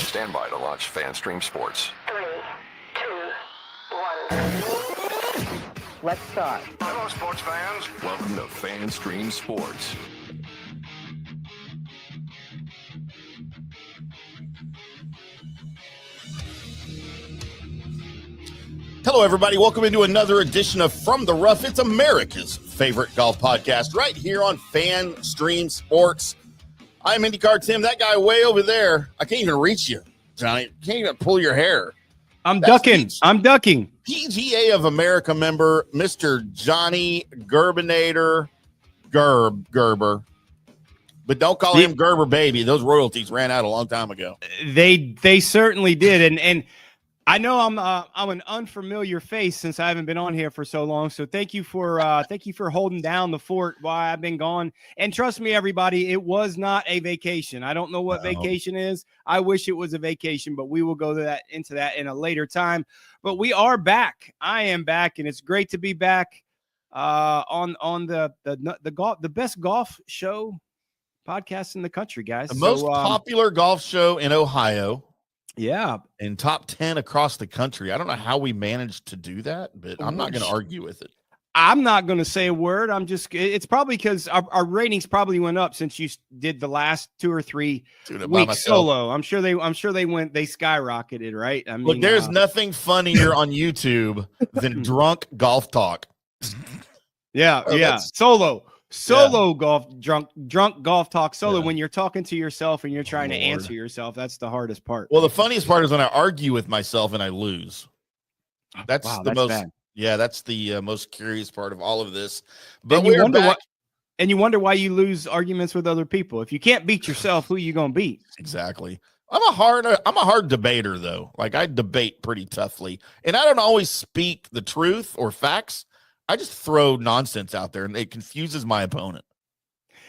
Stand by to launch FanStream Sports. 3, 2, 1. Let's start. Hello, sports fans. Welcome to FanStream Sports. Hello, everybody. Welcome into another edition of From the Rough. It's America's favorite golf podcast right here on FanStream Sports. I'm IndyCarTim. That guy way over there, I can't even reach you, Johnny. Can't even pull your hair. I'm ducking. PGA of America member, Mr. Johnny Gerber. But don't call him Gerber baby. Those royalties ran out a long time ago. They certainly did, and I know I'm an unfamiliar face since I haven't been on here for so long. So thank you for holding down the fort while I've been gone. And trust me, everybody, it was not a vacation. I don't know what vacation is. I wish it was a vacation, but we will go into that in a later time. But we are back. I am back, and it's great to be back on the best golf show podcast in the country, guys. The most popular golf show in Ohio. Yeah. And top 10 across the country. I don't know how we managed to do that, but I'm not going to argue with it. I'm not going to say a word. It's probably because our ratings probably went up since you did the last 2 or 3 weeks solo. I'm sure they skyrocketed, right? I mean, look, there's nothing funnier on YouTube than drunk golf talk. Yeah. Solo golf, drunk golf talk solo. When you're talking to yourself and you're trying to answer yourself, that's the hardest part. Well, the funniest part is when I argue with myself and I lose. That's the most curious part of all of this. But you wonder why you lose arguments with other people. If you can't beat yourself, who you gonna beat? Exactly. I'm a hard debater though. Like I debate pretty toughly, and I don't always speak the truth or facts. I just throw nonsense out there, and it confuses my opponent.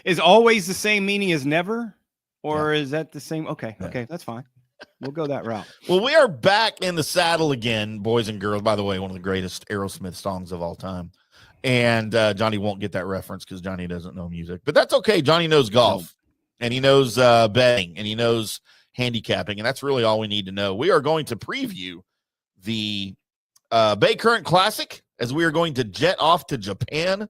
Is always the same meaning as never? Or is that the same? Okay, that's fine. We'll go that route. Well, we are back in the saddle again, boys and girls. By the way, one of the greatest Aerosmith songs of all time. And Johnny won't get that reference because Johnny doesn't know music. But that's okay. Johnny knows golf, and he knows betting, and he knows handicapping, and that's really all we need to know. We are going to preview the Baycurrent Classic, as we are going to jet off to Japan,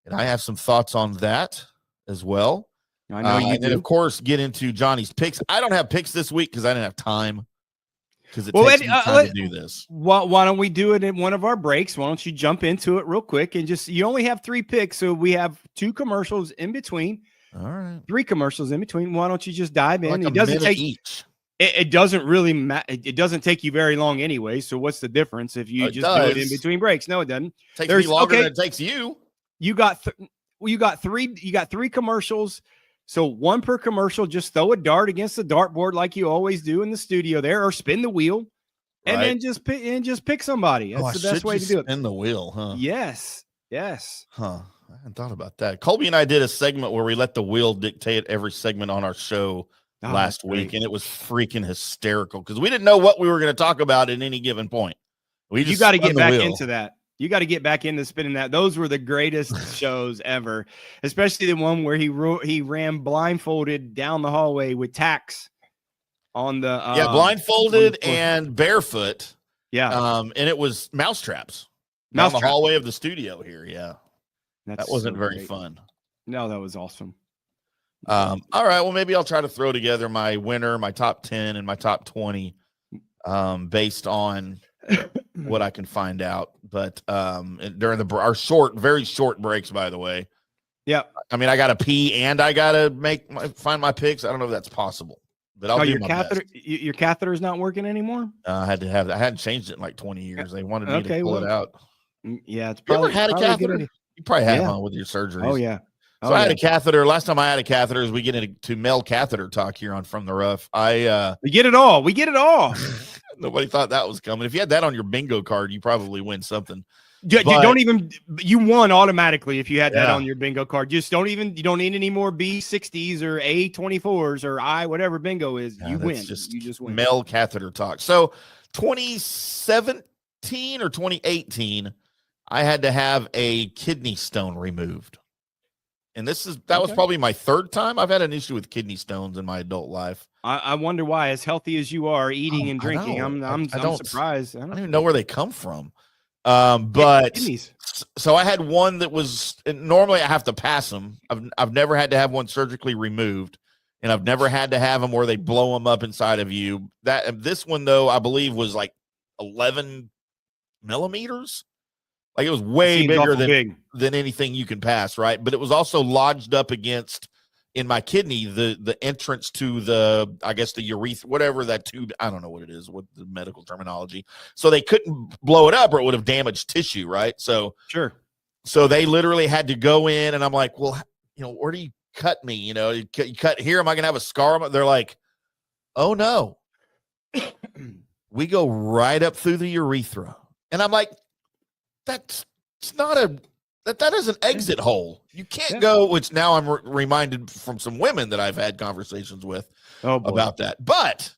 and I have some thoughts on that as well. I know you do. And, of course, get into Johnny's picks. I don't have picks this week because I didn't have time, because it takes me time to do this. Why don't we do it in one of our breaks? Why don't you jump into it real quick and you only have 3 picks, so we have 2 commercials in between. All right. 3 commercials in between. Why don't you just dive in? Like it doesn't take each. It doesn't really matter. It doesn't take you very long anyway. So what's the difference if you just do it in between breaks? No, it doesn't. Takes me longer than it takes you. You got 3 commercials. So 1 per commercial. Just throw a dart against the dartboard like you always do in the studio there, or spin the wheel, and then just pick somebody. That's the best way to do it. Spin the wheel, huh? Yes. Huh. I hadn't thought about that. Colby and I did a segment where we let the wheel dictate every segment on our show last week, and it was freaking hysterical because we didn't know what we were going to talk about at any given point. You got to get back into that. You got to get back into spinning that. Those were the greatest shows ever, especially the one where he ran blindfolded down the hallway with tacks on the blindfolded and barefoot. Yeah, and it was mousetraps down the hallway of the studio here. Yeah, that wasn't very fun. No, that was awesome. All right, well, maybe I'll try to throw together my winner, my top 10, and my top 20 based on what I can find out. But during our very short breaks, by the way. Yeah. I mean, I got to pee and I got to find my picks. I don't know if that's possible, but I'll do my best. Your catheter is not working anymore? I hadn't changed it in like 20 years. They wanted me to pull it out. Yeah, it's probably. You ever had a catheter? You probably had one with your surgeries. Oh, yeah. So I had a catheter. Last time I had a catheter, as we get into male catheter talk here on From the Rough, we get it all. Nobody thought that was coming. If you had that on your bingo card, you probably win something. You won automatically if you had that on your bingo card. You don't need any more B60s or A24s or whatever bingo is. You win. You just win. Male catheter talk. So 2017 or 2018, I had to have a kidney stone removed. And that was probably my third time. I've had an issue with kidney stones in my adult life. I wonder why, as healthy as you are, eating and drinking, I'm surprised. I don't even know where they come from. But kidneys. So I had one that was, normally I have to pass them. I've never had to have one surgically removed, and I've never had to have them where they blow them up inside of you. This one though, I believe was like 11 millimeters. Like it was way bigger than anything you can pass, right? But it was also lodged up against, in my kidney, the entrance to I guess the urethra, whatever that tube, I don't know what it is, what the medical terminology. So they couldn't blow it up or it would have damaged tissue, right? So sure. So they literally had to go in, and I'm like, well, where do you cut me? You cut here, am I gonna have a scar? They're like, oh no. We go right up through the urethra. And I'm like, that is an exit hole. You can't go, which now I'm reminded from some women that I've had conversations with about that. But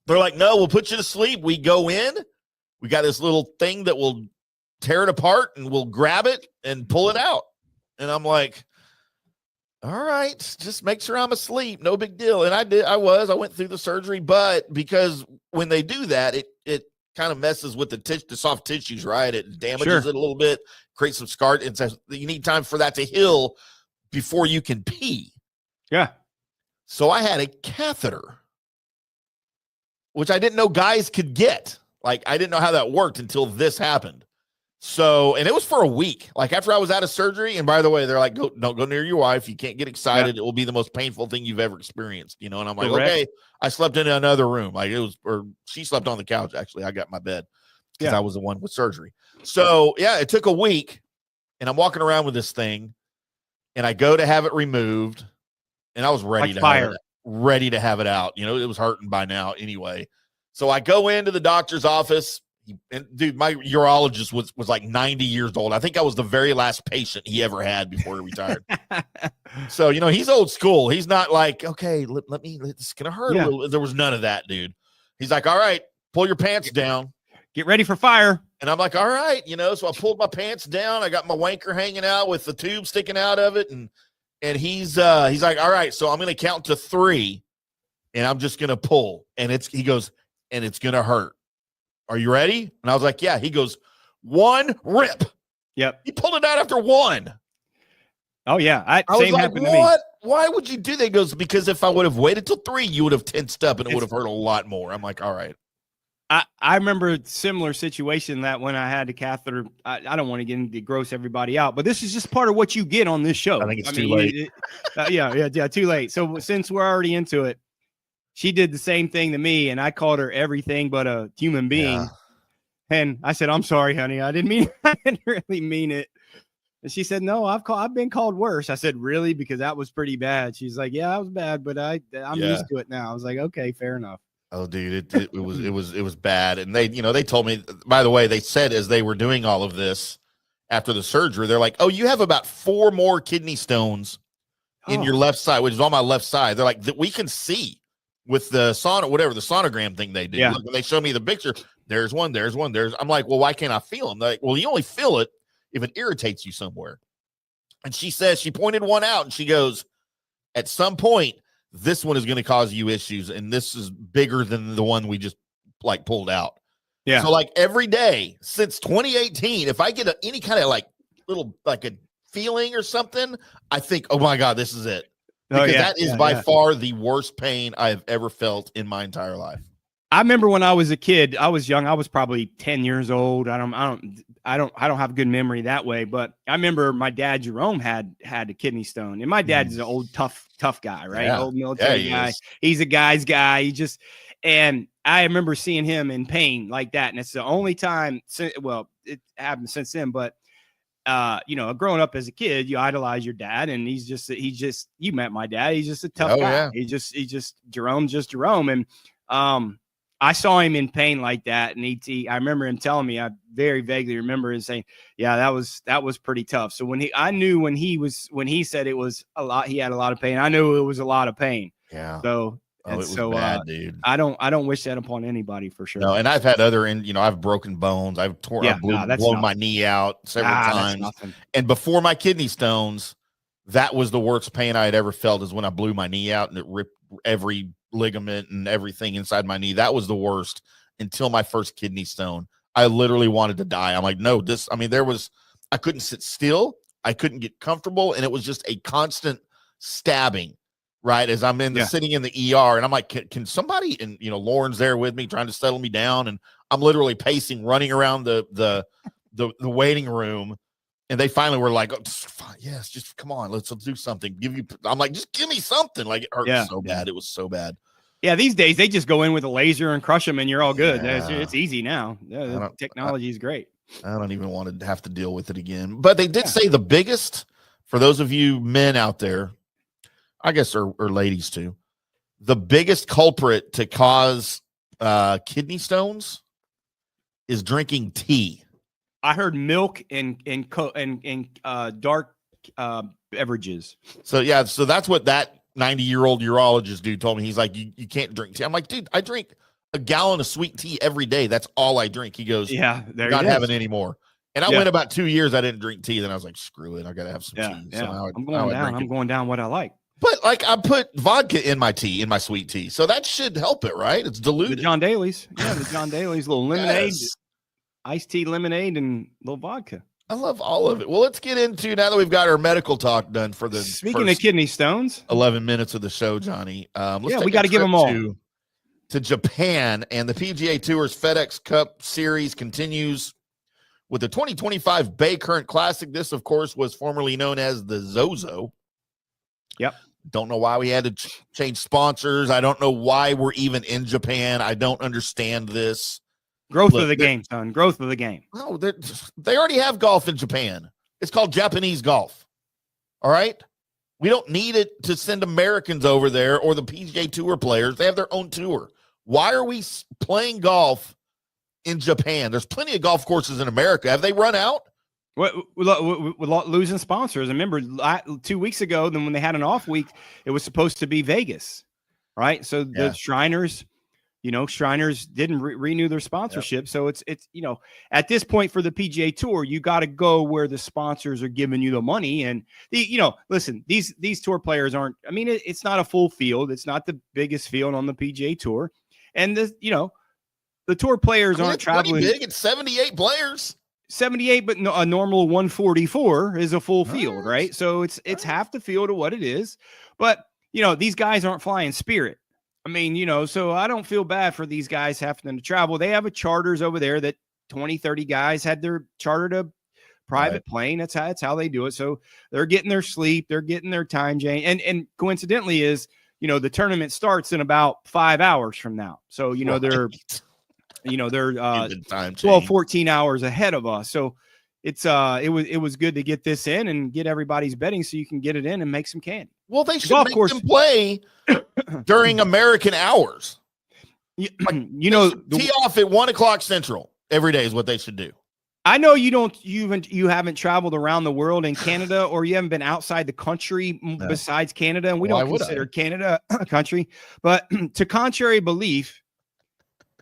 they're like, no, we'll put you to sleep. We go in. We got this little thing that will tear it apart, and we'll grab it and pull it out. And I'm like, all right, just make sure I'm asleep. No big deal. And I went through the surgery, but because when they do that, it kind of messes with the soft tissues, right? It damages it a little bit, creates some scar. It says you need time for that to heal before you can pee. Yeah. So I had a catheter, which I didn't know guys could get. Like, I didn't know how that worked until this happened. So, and it was for a week. Like, after I was out of surgery, and by the way, they're like, don't go near your wife. You can't get excited. It will be the most painful thing you've ever experienced, And I'm like, okay. I slept in another room. Like, she slept on the couch. Actually, I got my bed because I was the one with surgery. So yeah, it took a week, and I'm walking around with this thing, and I go to have it removed, and I was ready to have it out. It was hurting by now anyway. So I go into the doctor's office. And dude, my urologist was like 90 years old. I think I was the very last patient he ever had before he retired. So, he's old school. He's not like, okay, it's going to hurt a little. There was none of that, dude. He's like, all right, pull your pants down. Get ready for fire. And I'm like, all right, so I pulled my pants down. I got my wanker hanging out with the tube sticking out of it. And he's like, all right, so I'm going to count to 3, and I'm just going to pull. And he goes, and it's going to hurt. Are you ready? And I was like, yeah. He goes, 1, rip. Yep. He pulled it out after 1. Oh, yeah. I was like, what? Why would you do that? He goes, because if I would have waited till 3, you would have tensed up, and it would have hurt a lot more. I'm like, all right. I remember a similar situation that when I had the catheter, I don't want to get into gross everybody out, but this is just part of what you get on this show. I think it's too late. Yeah, too late. So since we're already into it, she did the same thing to me, and I called her everything but a human being. Yeah. And I said, I'm sorry, honey. I didn't really mean it. And she said, no, I've been called worse. I said, really? Because that was pretty bad. She's like, yeah, that was bad, but I'm used to it now. I was like, okay, fair enough. Oh, dude, it was bad. And they told me, by the way, they said as they were doing all of this after the surgery, they're like, oh, you have about 4 more kidney stones in your left side, which is on my left side. They're like, that we can see with the the sonogram thing they do. Yeah. Look, when they show me the picture, there's one. I'm like, well, why can't I feel them? They're like, well, you only feel it if it irritates you somewhere. And she says, she pointed one out, and she goes, at some point, this one is going to cause you issues, and this is bigger than the one we just pulled out. Yeah. So every day since 2018, if I get any kind of a feeling or something, I think, oh my God, this is it. Because that is by far the worst pain I have ever felt in my entire life. I remember when I was a kid, I was young. I was probably 10 years old. I don't have a good memory that way, but I remember my dad, Jerome, had a kidney stone, and my dad is an old, tough guy, right? Yeah. Old military guy. He's a guy's guy. And I remember seeing him in pain like that. And it's the only time, it happened since then, but growing up as a kid, you idolize your dad, and you met my dad. He's just a tough guy. Yeah. Jerome's just Jerome. And, I saw him in pain like that. And I remember him telling me, I very vaguely remember him saying, yeah, that was pretty tough. So when he said it was a lot, he had a lot of pain. I knew it was a lot of pain. Yeah. So, it was bad, dude. I don't wish that upon anybody for sure. No, and I've had I've broken bones. I've blown my knee out several times. And before my kidney stones, that was the worst pain I had ever felt, is when I blew my knee out and it ripped every ligament and everything inside my knee. That was the worst until my first kidney stone. I literally wanted to die. I'm like, no, I couldn't sit still. I couldn't get comfortable. And it was just a constant stabbing, right? As I'm sitting in the ER, and I'm like, can somebody, and Lauren's there with me trying to settle me down. And I'm literally pacing, running around the waiting room. And they finally were like, oh, yes, just come on, let's do something. I'm like, just give me something. Like, it hurt so bad. It was so bad. Yeah, these days they just go in with a laser and crush them and you're all good. Yeah. It's easy now. Yeah, the technology is great. I don't even want to have to deal with it again. But they did say the biggest, for those of you men out there, I guess, or ladies too, the biggest culprit to cause kidney stones is drinking tea. I heard milk and dark beverages. So that's what that 90-year-old urologist dude told me. He's like, you can't drink tea. I'm like, dude, I drink a gallon of sweet tea every day. That's all I drink. He goes, yeah, you're not having any more. And I went about 2 years, I didn't drink tea. Then I was like, screw it, I gotta have some tea. Yeah. So I'm going down what I like. But like, I put vodka in my tea, in my sweet tea, so that should help it, right? It's diluted. The John Daly's, little lemonade. Yes. Iced tea, lemonade, and a little vodka. I love all of it. Well, let's get into, now that we've got our medical talk done for the Speaking of kidney stones, 11 minutes of the show, Johnny. We got to give them all to Japan, and the PGA Tour's FedEx Cup Series continues with the 2025 Baycurrent Classic. This, of course, was formerly known as the Zozo. Yep. Don't know why we had to change sponsors. I don't know why we're even in Japan. I don't understand this. Growth of the game, son. Growth of the game. No, they already have golf in Japan. It's called Japanese golf. All right? We don't need it to send Americans over there or the PGA Tour players. They have their own tour. Why are we playing golf in Japan? There's plenty of golf courses in America. Have they run out? We're losing sponsors. I remember 2 weeks ago, then when they had an off week, it was supposed to be Vegas, right? So the Shriners didn't renew their sponsorship. Yep. So it's at this point for the PGA Tour, you got to go where the sponsors are giving you the money. And listen, these tour players aren't, it's not a full field. It's not the biggest field on the PGA Tour. And the tour players aren't traveling big. It's 78 players. 78, but a normal 144 is a full field, right? So it's half the field of what it is. But these guys aren't flying Spirit. So I don't feel bad for these guys having to travel. They have a charters over there that 20, 30 guys had their chartered a private plane. That's how they do it. So they're getting their sleep, they're getting their time change. And coincidentally is, the tournament starts in about 5 hours from now. So, they're 12, 14 hours ahead of us. So it was good to get this in and get everybody's betting so you can get it in and make some candy. Well, they should make them play during American hours. Tee off at 1 o'clock Central every day is what they should do. I know you haven't traveled around the world in Canada, or you haven't been outside the country besides Canada, and we don't consider Canada a country. But to contrary belief,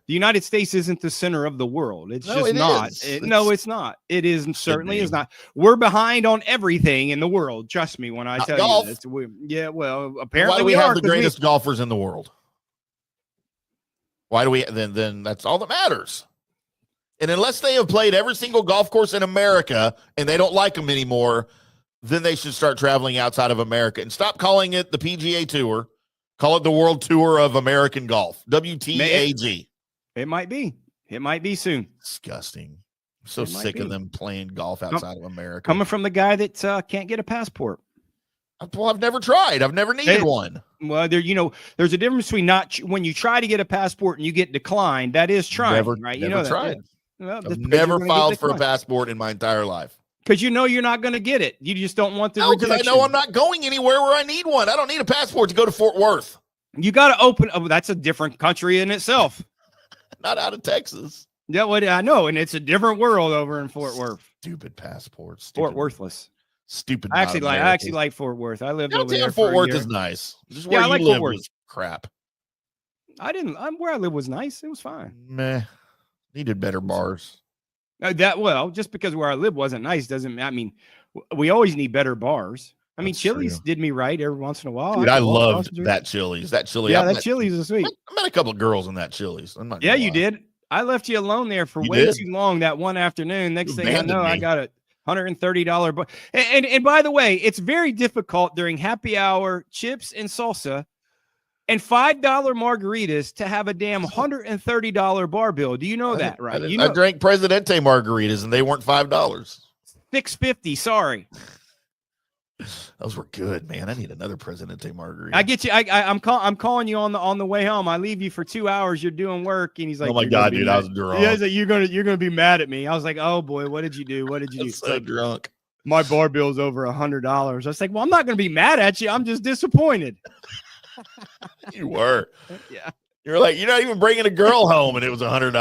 the United States isn't the center of the world. It's just not. It's not. It is certainly is not. We're behind on everything in the world. Trust me when I tell you this. Apparently why do we have the greatest golfers in the world? Why do we then that's all that matters. And unless they have played every single golf course in America and they don't like them anymore, then they should start traveling outside of America and stop calling it the PGA Tour. Call it the World Tour of American Golf. WTAG. It might be. It might be soon. Disgusting. I'm so sick of them playing golf outside of America. Coming from the guy that can't get a passport. Well, I've never tried. I've never needed one. Well, there's a difference between when you try to get a passport and you get declined. That is trying, right? Never tried. Well, I've never filed for a passport in my entire life. Because you're not going to get it. You just don't want the rejection. Because I know I'm not going anywhere where I need one. I don't need a passport to go to Fort Worth. You got to open. Oh, that's a different country in itself. Not out of Texas. Yeah, well, I know, and it's a different world over in Fort Worth. Stupid passports. Fort Worthless. Stupid. I actually like Fort Worth. I lived over there. Fort Worth is nice. Just where I like Fort Worth. Was crap. Where I live was nice. It was fine. Meh. Needed better bars. Just because where I live wasn't nice doesn't. We always need better bars. I mean, That's Chili's true. did me right every once in a while. Dude, I could walk across loved the street. that Chili's. That Chili. Yeah, I that met, Chili's is sweet. I met a couple of girls in that Chili's. I'm not Yeah, gonna you lie. did. I left you alone there for You way did? too long that one afternoon. Next You thing I abandoned know, I me. got a $130. But and by the way, it's very difficult during happy hour, chips and salsa, and $5 margaritas to have a damn $130 bar bill. Do you know that, right? You I know, drank Presidente margaritas and they weren't $5. $6.50. Sorry, Those were good, man. I need another Presidente margarita. I get you. I'm calling you on the way home. I leave you for 2 hours. You're doing work, and he's like, Oh my "You're gonna God, be dude, mad." I was drunk. Yeah, he's like, "You're gonna be mad at me." I was like, "Oh boy, what did you do? What did you I do?" was It's so like, drunk. my bar bill's over $100. I was like, "Well, I'm not gonna be mad at you. I'm just disappointed." You were. Yeah. You're like, you're not even bringing a girl home, and it was $100.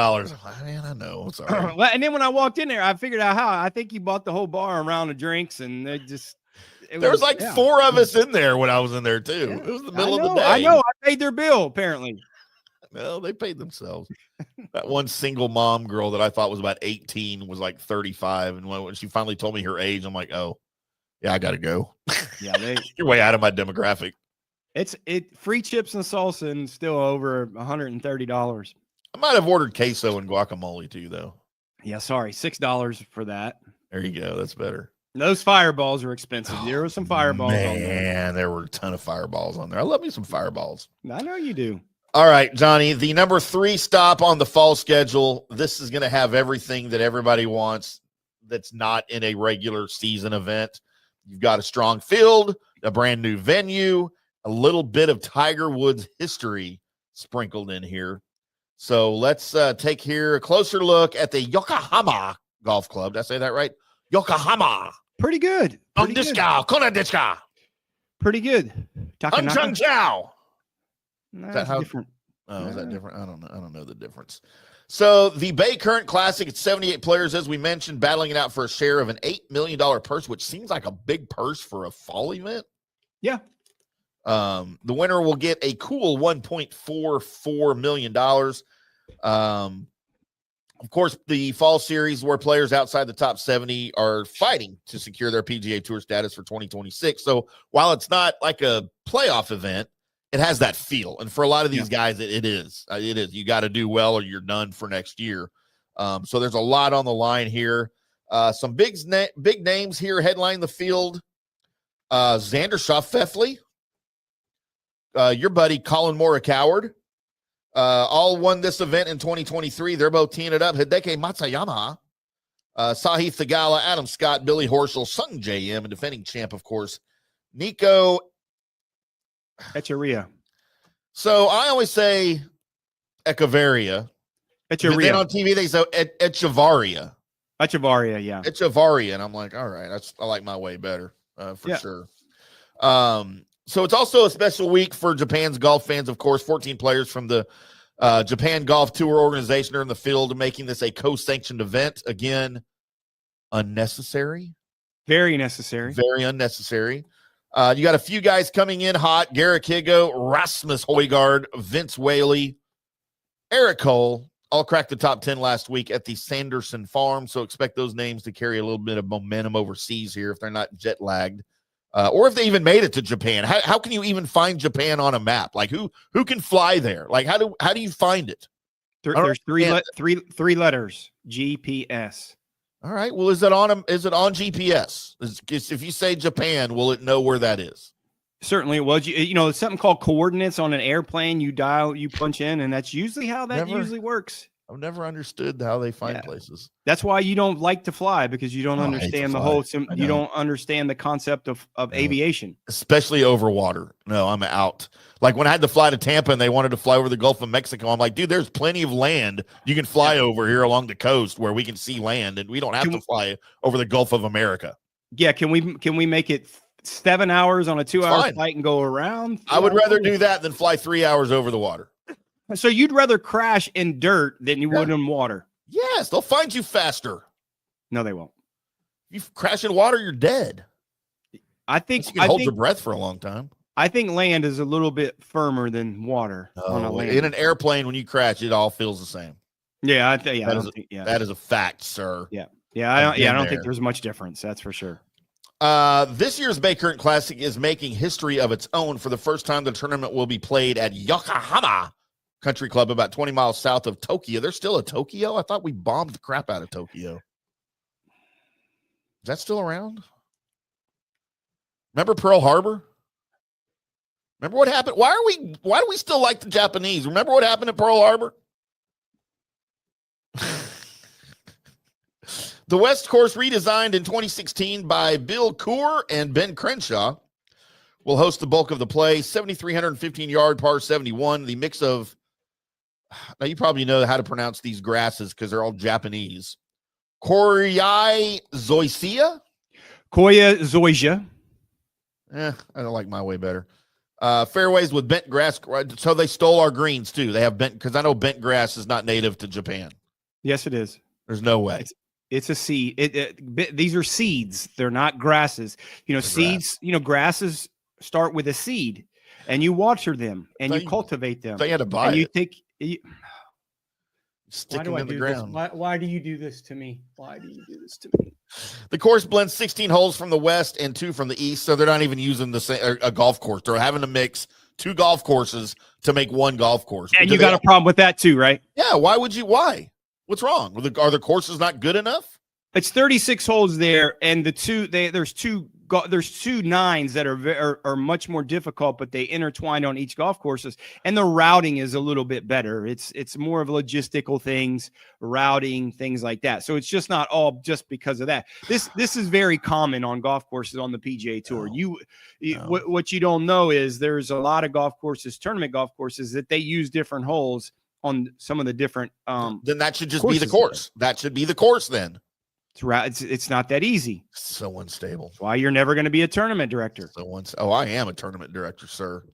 Man, I know. It's all right. Well, and then when I walked in there, I figured out how. I think you bought the whole bar around of drinks, and There was like yeah. 4 of us in there when I was in there too. Yeah. It was the middle of the I day. know. I paid their bill apparently. No, they paid themselves. That one single mom girl that I thought was about 18 was like 35, and when she finally told me her age, I'm like, oh, yeah, I gotta go. Yeah, You're way out of my demographic. it's free chips and salsa and still over $130. I might have ordered queso and guacamole too, though. Yeah, sorry, $6 for that. There you go. That's better. Those fireballs are expensive. There were some fireballs on there. Man, there were a ton of fireballs on there. I love me some fireballs. I know you do. All right, Johnny, the number 3 stop on the fall schedule. This is going to have everything that everybody wants that's not in a regular season event. You've got a strong field, a brand new venue, a little bit of Tiger Woods history sprinkled in here. So let's take here a closer look at the Yokohama Golf Club. Did I say that right? Yokohama. Pretty good. Pretty good. Konadiska. Pretty good. Hunchung Chow. That's how- different. Oh, is that different? I don't know. I don't know the difference. So the Baycurrent Classic, it's 78 players, as we mentioned, battling it out for a share of an $8 million purse, which seems like a big purse for a fall event. Yeah. The winner will get a cool $1.44 million. Of course, the fall series where players outside the top 70 are fighting to secure their PGA Tour status for 2026. So while it's not like a playoff event, it has that feel. And for a lot of these guys, it is. It is. You got to do well or you're done for next year. So there's a lot on the line here. Some big names here headline the field. Xander Schauffele, your buddy Colin Morikawa, all won this event in 2023. They're both teeing it up. Hideki Matsuyama, Sahith Theegala, Adam Scott, Billy Horschel, Sung J.M., and defending champ, of course, Nico Echeverria. So I always say Echeverria. Echeverria. Then on TV, they say Echevarria. Echevarria, yeah. Echevarria. And I'm like, all right, I like my way better for sure. So it's also a special week for Japan's golf fans, of course. 14 players from the Japan Golf Tour organization are in the field, making this a co-sanctioned event. Again, unnecessary. Very necessary. Very unnecessary. You got a few guys coming in hot. Garrick Higo, Rasmus Højgaard, Vince Whaley, Eric Cole, all cracked the top 10 last week at the Sanderson Farm. So expect those names to carry a little bit of momentum overseas here if they're not jet lagged. Or if they even made it to Japan. How can you even find Japan on a map? Like who can fly there? Like how do you find it? There's three letters. GPS. All right. Well, is it on GPS? If you say Japan, will it know where that is? Certainly it was. It's something called coordinates on an airplane. You dial, you punch in, and that's usually how that usually works. I've never understood how they find places. That's why you don't like to fly, because you don't understand the whole. You don't understand the concept of aviation, especially over water. No, I'm out. Like when I had to fly to Tampa and they wanted to fly over the Gulf of Mexico, I'm like, dude, there's plenty of land you can fly over here along the coast where we can see land, and we don't have to fly over the Gulf of America. Yeah, can we make it 7 hours on a 2-hour flight and go around? I would rather do that than fly 3 hours over the water. So you'd rather crash in dirt than you would in water? Yes, they'll find you faster. No, they won't. If you crash in water, you're dead. I think you can hold your breath for a long time. I think land is a little bit firmer than water on a land. In an airplane, when you crash, it all feels the same. Yeah, that is a fact, sir. Yeah, I don't think there's much difference. That's for sure. This year's Baycurrent Classic is making history of its own. For the first time, the tournament will be played at Yokohama Country Club, about 20 miles south of Tokyo. There's still a Tokyo? I thought we bombed the crap out of Tokyo. Is that still around? Remember Pearl Harbor? Remember what happened? Why do we still like the Japanese? Remember what happened at Pearl Harbor? The West Course, redesigned in 2016 by Bill Coore and Ben Crenshaw, will host the bulk of the play. 7,315-yard par 71. The mix of, now you probably know how to pronounce these grasses because they're all Japanese. Koryai Zoysia? Koya Zoysia. I don't like my way better. Fairways with bent grass. So they stole our greens too. They have bent, because I know bent grass is not native to Japan. Yes, it is. There's no way. It's a seed. These are seeds. They're not grasses. Seeds, grasses start with a seed, and you water them and you cultivate them. So you had to buy it. Stick them in the ground. Why do you do this to me? Why do you do this to me? The course blends 16 holes from the west and 2 from the east, so they're not even using the same a golf course. They're having to mix 2 golf courses to make 1 golf course. And you got a problem with that too, right? Yeah. Why would you? Why? What's wrong? Are the courses not good enough? It's 36 holes there, and there's two 9s that are much more difficult, but they intertwine on each golf courses, and the routing is a little bit better. It's more of logistical things, routing, things like that. So it's just not all just because of that. This is very common on golf courses on the PGA Tour. What you don't know is there's a lot of golf courses, tournament golf courses, that they use different holes on some of the different. Then that should just be the course. That should be the course then. It's not that easy. So unstable. That's why you're never going to be a tournament director. I am a tournament director, sir.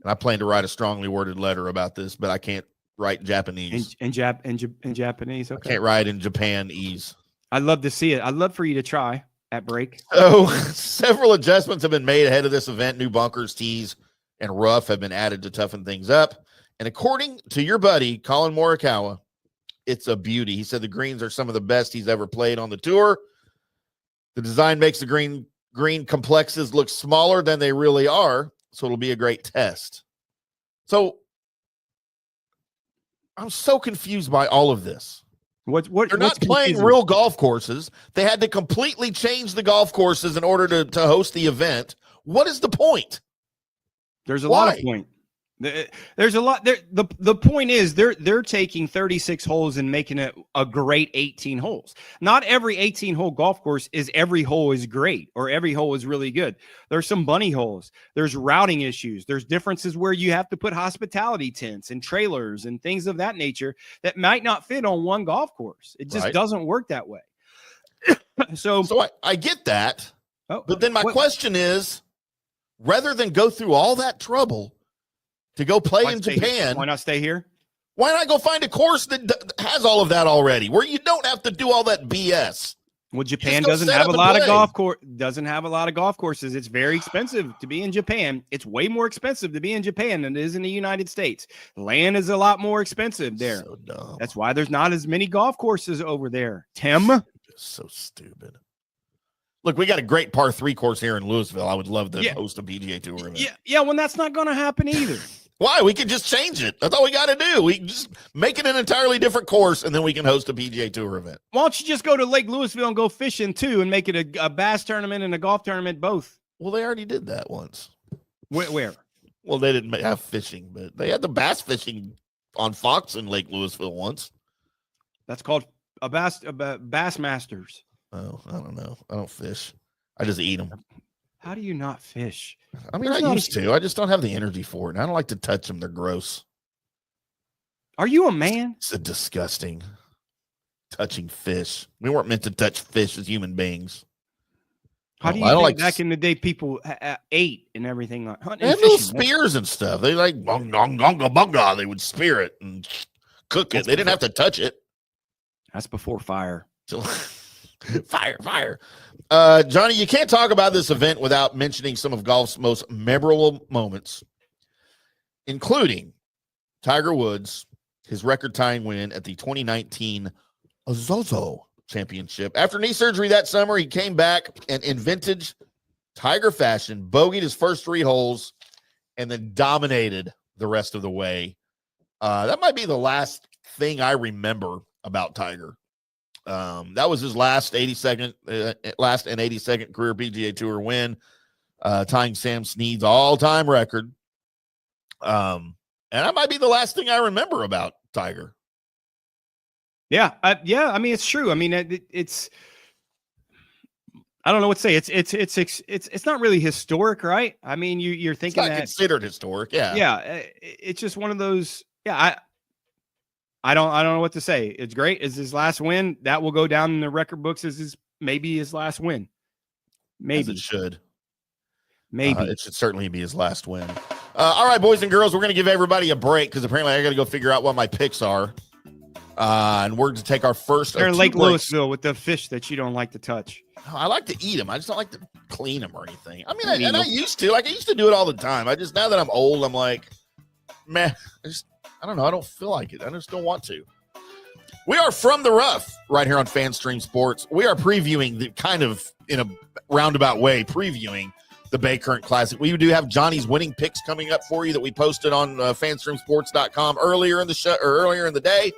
And I plan to write a strongly worded letter about this, but I can't write Japanese. In Japanese, okay. I can't write in Japanese. I'd love to see it. I'd love for you to try at break. So several adjustments have been made ahead of this event. New bunkers, tees, and rough have been added to toughen things up. And according to your buddy, Colin Morikawa, it's a beauty. He said the greens are some of the best he's ever played on the tour. The design makes the green complexes look smaller than they really are, so it'll be a great test. So I'm so confused by all of this. They're not playing real golf courses. They had to completely change the golf courses in order to host the event. What is the point? There's a lot of point. There's a lot there. The point is they're taking 36 holes and making it a great 18 holes. Not every 18-hole golf course is every hole is great or every hole is really good. There's some bunny holes. There's routing issues. There's differences where you have to put hospitality tents and trailers and things of that nature that might not fit on one golf course. It just doesn't work that way. So I get that. But then my question is, rather than go through all that trouble to go play in Japan, why not stay here? Why not go find a course that has all of that already, where you don't have to do all that BS? Well, Japan doesn't have a lot of golf courses. It's very expensive to be in Japan. It's way more expensive to be in Japan than it is in the United States. Land is a lot more expensive there. So dumb. That's why there's not as many golf courses over there. Tim, so stupid. Look, we got a great par 3 course here in Louisville. I would love to host a PGA Tour event. Yeah, well, that's not going to happen either. Why? We can just change it. That's all we got to do. We can just make it an entirely different course, and then we can host a PGA Tour event. Why don't you just go to Lake Louisville and go fishing too, and make it a bass tournament and a golf tournament both? Well, they already did that once. Where? Well, they didn't have fishing, but they had the bass fishing on Fox in Lake Louisville once. That's called a Bass Masters. Oh, I don't know. I don't fish. I just eat them. How do you not fish? I mean, I used to. I just don't have the energy for it. And I don't like to touch them. They're gross. Are you a man? It's disgusting. Touching fish. We weren't meant to touch fish as human beings. How do you think back in the day people ate and everything? Like hunting? They had little spears and stuff. They like bunga. They would spear it and cook it. They didn't have to touch it. That's before fire. Fire. Johnny, you can't talk about this event without mentioning some of golf's most memorable moments, including Tiger Woods, his record-tying win at the 2019 Zozo Championship. After knee surgery that summer, he came back and in vintage Tiger fashion, bogeyed his first 3 holes, and then dominated the rest of the way. That might be the last thing I remember about Tiger. That was his last 82nd career PGA Tour win, tying Sam Snead's all-time record. And that might be the last thing I remember about Tiger. Yeah. I mean, it's true. I mean, it's, I don't know what to say. It's not really historic, right? I mean, you're thinking it's not considered historic. Yeah. Yeah. It's just one of those. Yeah. I don't know what to say. It's great. It's his last win. That will go down in the record books as maybe his last win. Maybe as it should. Maybe it should certainly be his last win. All right, boys and girls, we're going to give everybody a break because apparently I got to go figure out what my picks are. And we're going to take our first. They're in Lake Louisville with the fish that you don't like to touch. No, I like to eat them. I just don't like to clean them or anything. I mean, I used to. Like, I used to do it all the time. I just, now that I'm old, I'm like, meh. I don't know. I don't feel like it. I just don't want to. We are from the rough right here on FanStream Sports. We are previewing the kind of, in a roundabout way, previewing the Baycurrent Classic. We do have Johnny's winning picks coming up for you that we posted on fanstreamsports.com earlier in the show, or earlier in the day,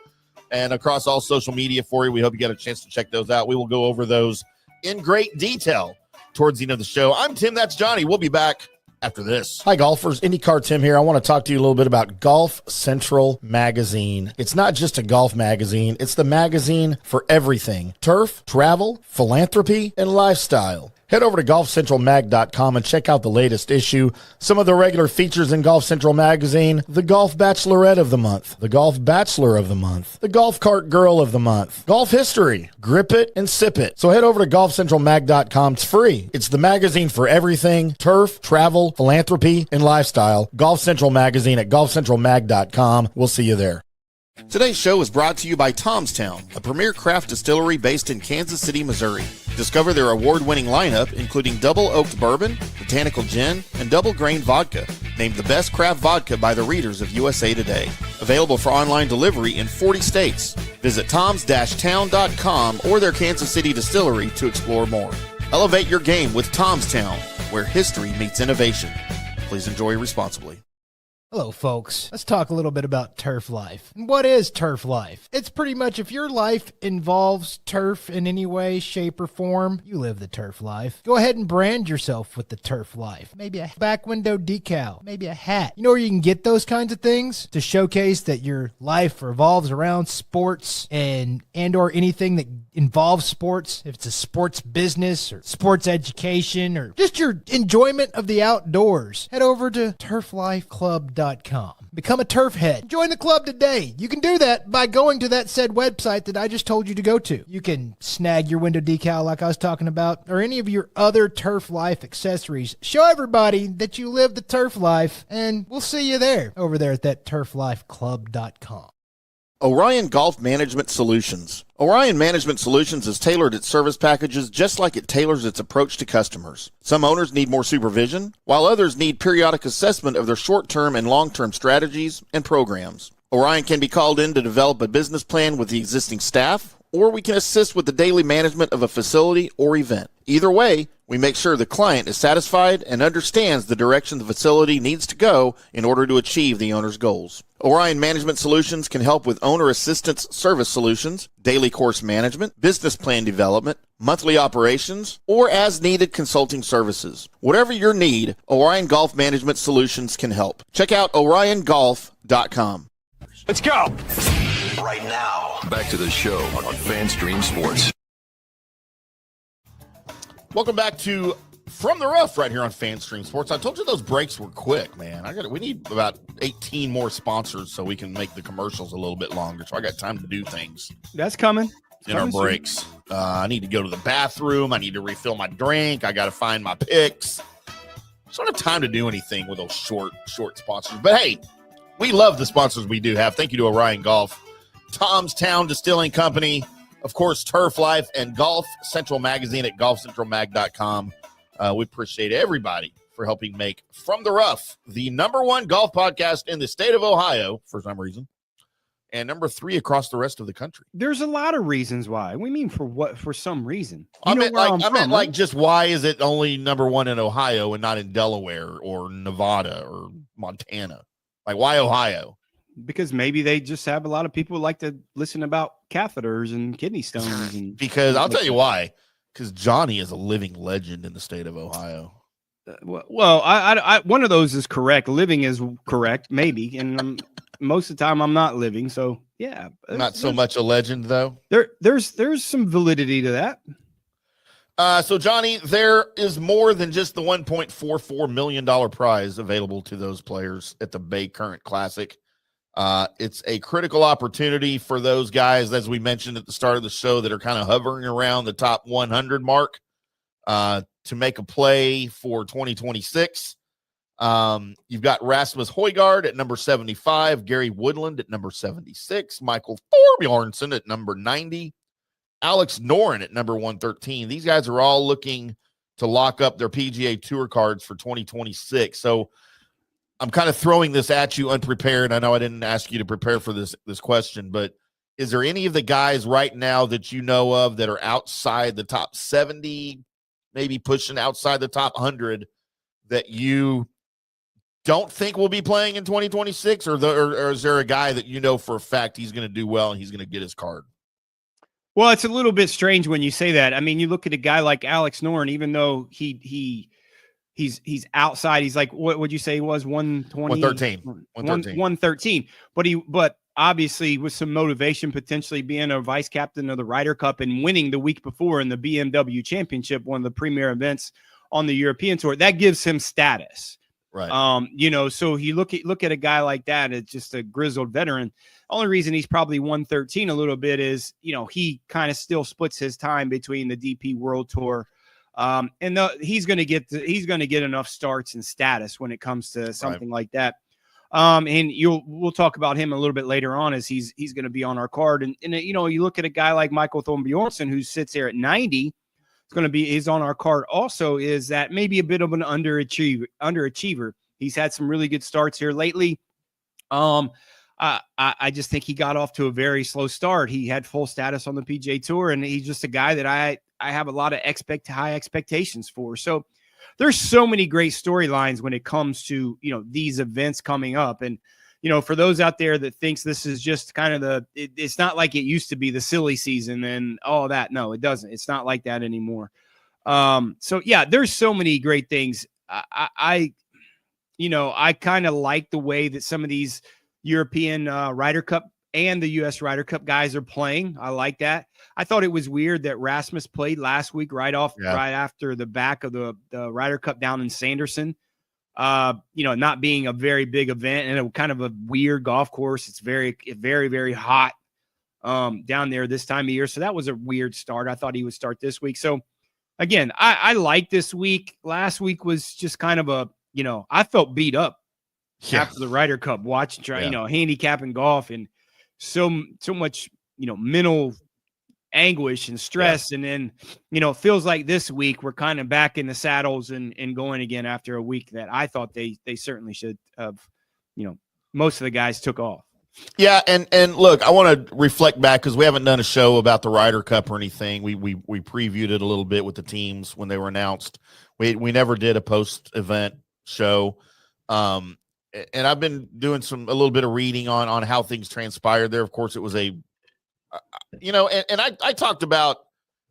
and across all social media for you. We hope you get a chance to check those out. We will go over those in great detail towards the end of the show. I'm Tim. That's Johnny. We'll be back after this. Hi, golfers. IndyCarTim here. I want to talk to you a little bit about Golf Central Magazine. It's not just a golf magazine. It's the magazine for everything: turf, travel, philanthropy, and lifestyle. Head over to golfcentralmag.com and check out the latest issue. Some of the regular features in Golf Central Magazine: the Golf Bachelorette of the Month, the Golf Bachelor of the Month, the Golf Cart Girl of the Month, Golf History, Grip It and Sip It. So head over to golfcentralmag.com. It's free. It's the magazine for everything: turf, travel, philanthropy, and lifestyle. Golf Central Magazine at golfcentralmag.com. We'll see you there. Today's show is brought to you by Tomstown, a premier craft distillery based in Kansas City, Missouri. Discover their award-winning lineup, including double oaked bourbon, botanical gin, and double grain vodka, named the best craft vodka by the readers of USA Today. Available for online delivery in 40 states. Visit toms-town.com or their Kansas City distillery to explore more. Elevate your game with Tomstown, where history meets innovation. Please enjoy responsibly. Hello, folks. Let's talk a little bit about turf life. What is turf life? It's pretty much, if your life involves turf in any way, shape, or form, you live the turf life. Go ahead and brand yourself with the turf life. Maybe a back window decal, maybe a hat. You know where you can get those kinds of things to showcase that your life revolves around sports and or anything that involves sports. If it's a sports business or sports education or just your enjoyment of the outdoors, head over to turflifeclub.com. Become a turf head. Join the club today. You can do that by going to that said website that I just told you to go to. You can snag your window decal like I was talking about, or any of your other turf life accessories. Show everybody that you live the turf life, and we'll see you there over there at that turflifeclub.com. Orion Golf Management Solutions. Orion Management Solutions has tailored its service packages just like it tailors its approach to customers. Some owners need more supervision, while others need periodic assessment of their short-term and long-term strategies and programs. Orion can be called in to develop a business plan with the existing staff, or we can assist with the daily management of a facility or event. Either way, we make sure the client is satisfied and understands the direction the facility needs to go in order to achieve the owner's goals. Orion Management Solutions can help with owner assistance service solutions, daily course management, business plan development, monthly operations, or as-needed consulting services. Whatever your need, Orion Golf Management Solutions can help. Check out oriongolf.com. Let's go! Right now, back to the show on FanStream Sports. Welcome back to From the Rough right here on FanStream Sports. I told you those breaks were quick, man. We need about 18 more sponsors so we can make the commercials a little bit longer. So I got time to do things. That's coming. In our breaks. I need to go to the bathroom. I need to refill my drink. I got to find my picks. Just don't have time to do anything with those short sponsors. But hey, we love the sponsors we do have. Thank you to Orion Golf, Tomstown Distilling Company, of course, Turf Life, and Golf Central Magazine at golfcentralmag.com. We appreciate everybody for helping make From the Rough the #1 golf podcast in the state of Ohio for some reason. and number 3 across the rest of the country. There's a lot of reasons why. We mean for what? For some reason. I meant just why is it only number 1 in Ohio and not in Delaware or Nevada or Montana? Like, why Ohio? Because maybe they just have a lot of people who like to listen about catheters and kidney stones. And because I'll tell you why. Because Johnny is a living legend in the state of Ohio. Well, I one of those is correct. Living is correct, maybe, and most of the time I'm not living. So yeah, not so much a legend though. There's some validity to that. So Johnny, there is more than just the $1.44 million prize available to those players at the Baycurrent Classic. It's a critical opportunity for those guys, as we mentioned at the start of the show, that are kind of hovering around the top 100 mark to make a play for 2026. You've got Rasmus Højgaard at number 75, Gary Woodland at number 76, Michael Thorbjornsen at number 90, Alex Noren at number 113. These guys are all looking to lock up their PGA Tour cards for 2026. So I'm kind of throwing this at you unprepared. I know I didn't ask you to prepare for this question, but is there any of the guys right now that you know of that are outside the top 70, maybe pushing outside the top 100 that you don't think will be playing in 2026? Or is there a guy that you know for a fact he's going to do well and he's going to get his card? Well, it's a little bit strange when you say that. I mean, you look at a guy like Alex Noren, even though he's outside, he's like, what would you say he was? 113. 113. But obviously with some motivation, potentially being a vice captain of the Ryder Cup and winning the week before in the BMW Championship, one of the premier events on the European Tour, that gives him status. Right. So you look at a guy like that, it's just a grizzled veteran. Only reason he's probably 113 a little bit is, he kind of still splits his time between the DP World Tour. He's going to get enough starts and status when it comes to something like that. And we'll talk about him a little bit later on as he's going to be on our card. And you look at a guy like Michael Thorbjornsen who sits there at 90, he's on our card also, is that maybe a bit of an underachiever. He's had some really good starts here lately. I just think he got off to a very slow start. He had full status on the PGA Tour, and he's just a guy that I have a lot of high expectations for. So there's so many great storylines when it comes to, these events coming up. And, for those out there that thinks this is just kind of it's not like it used to be the silly season and all that. No, it doesn't. It's not like that anymore. So yeah, there's so many great things. I kind of like the way that some of these European Ryder Cup and the U.S. Ryder Cup guys are playing. I like that. I thought it was weird that Rasmus played last week right after the back of the Ryder Cup down in Sanderson. Not being a very big event and a kind of a weird golf course. It's very, very, very hot down there this time of year. So that was a weird start. I thought he would start this week. So again, I like this week. Last week was just kind of I felt beat up after the Ryder Cup, handicapping golf and so much, mental anguish and stress. Yeah. And then, it feels like this week we're kind of back in the saddles and going again after a week that I thought they certainly should have, most of the guys took off. Yeah. And look, I want to reflect back because we haven't done a show about the Ryder Cup or anything. We previewed it a little bit with the teams when they were announced. We never did a post-event show. And I've been doing a little bit of reading on how things transpired there. Of course, it was and I talked about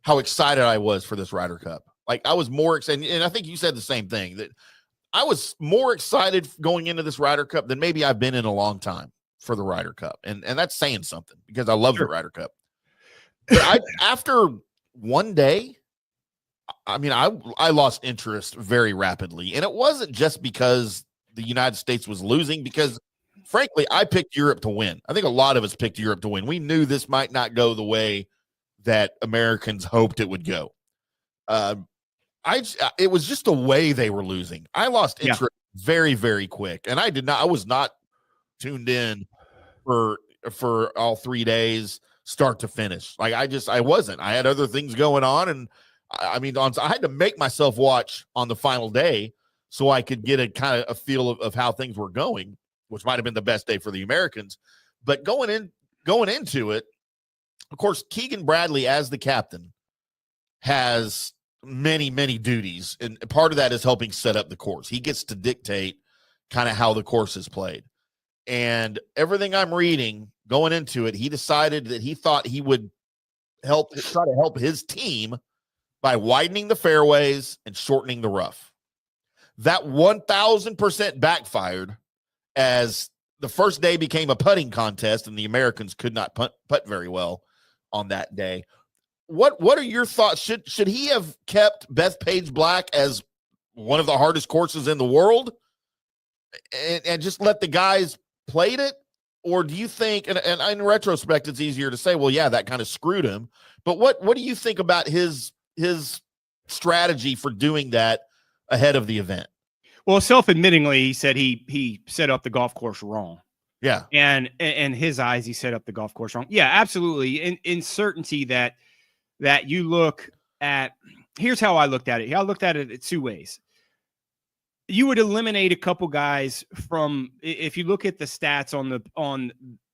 how excited I was for this Ryder Cup. Like, I was more excited, and I think you said the same thing, that I was more excited going into this Ryder Cup than maybe I've been in a long time for the Ryder Cup. And that's saying something because I love the Ryder Cup. But after one day, I lost interest very rapidly. And it wasn't just because the United States was losing, because frankly, I picked Europe to win. I think a lot of us picked Europe to win. We knew this might not go the way that Americans hoped it would go. It was just the way they were losing. I lost interest very, very quick. And I was not tuned in for all 3 days, start to finish. Like, I wasn't. I had other things going on. And I had to make myself watch on the final day so I could get a kind of a feel of how things were going, which might have been the best day for the Americans. But going in going into it, of course, Keegan Bradley as the captain has many, many duties. And part of that is helping set up the course. He gets to dictate kind of how the course is played. And everything I'm reading going into it, he decided that he thought he would try to help his team by widening the fairways and shortening the rough. That 1,000% backfired, as the first day became a putting contest and the Americans could not putt very well on that day. What are your thoughts? Should he have kept Bethpage Black as one of the hardest courses in the world and just let the guys played it? Or do you think, and in retrospect, it's easier to say, well, yeah, that kind of screwed him. But what do you think about his strategy for doing that ahead of the event? Well, self-admittingly, he said he set up the golf course wrong. Yeah. And in his eyes, he set up the golf course wrong. Yeah, absolutely. In certainty that you look at, here's how I looked at it. I looked at it two ways. You would eliminate a couple guys from, if you look at the stats on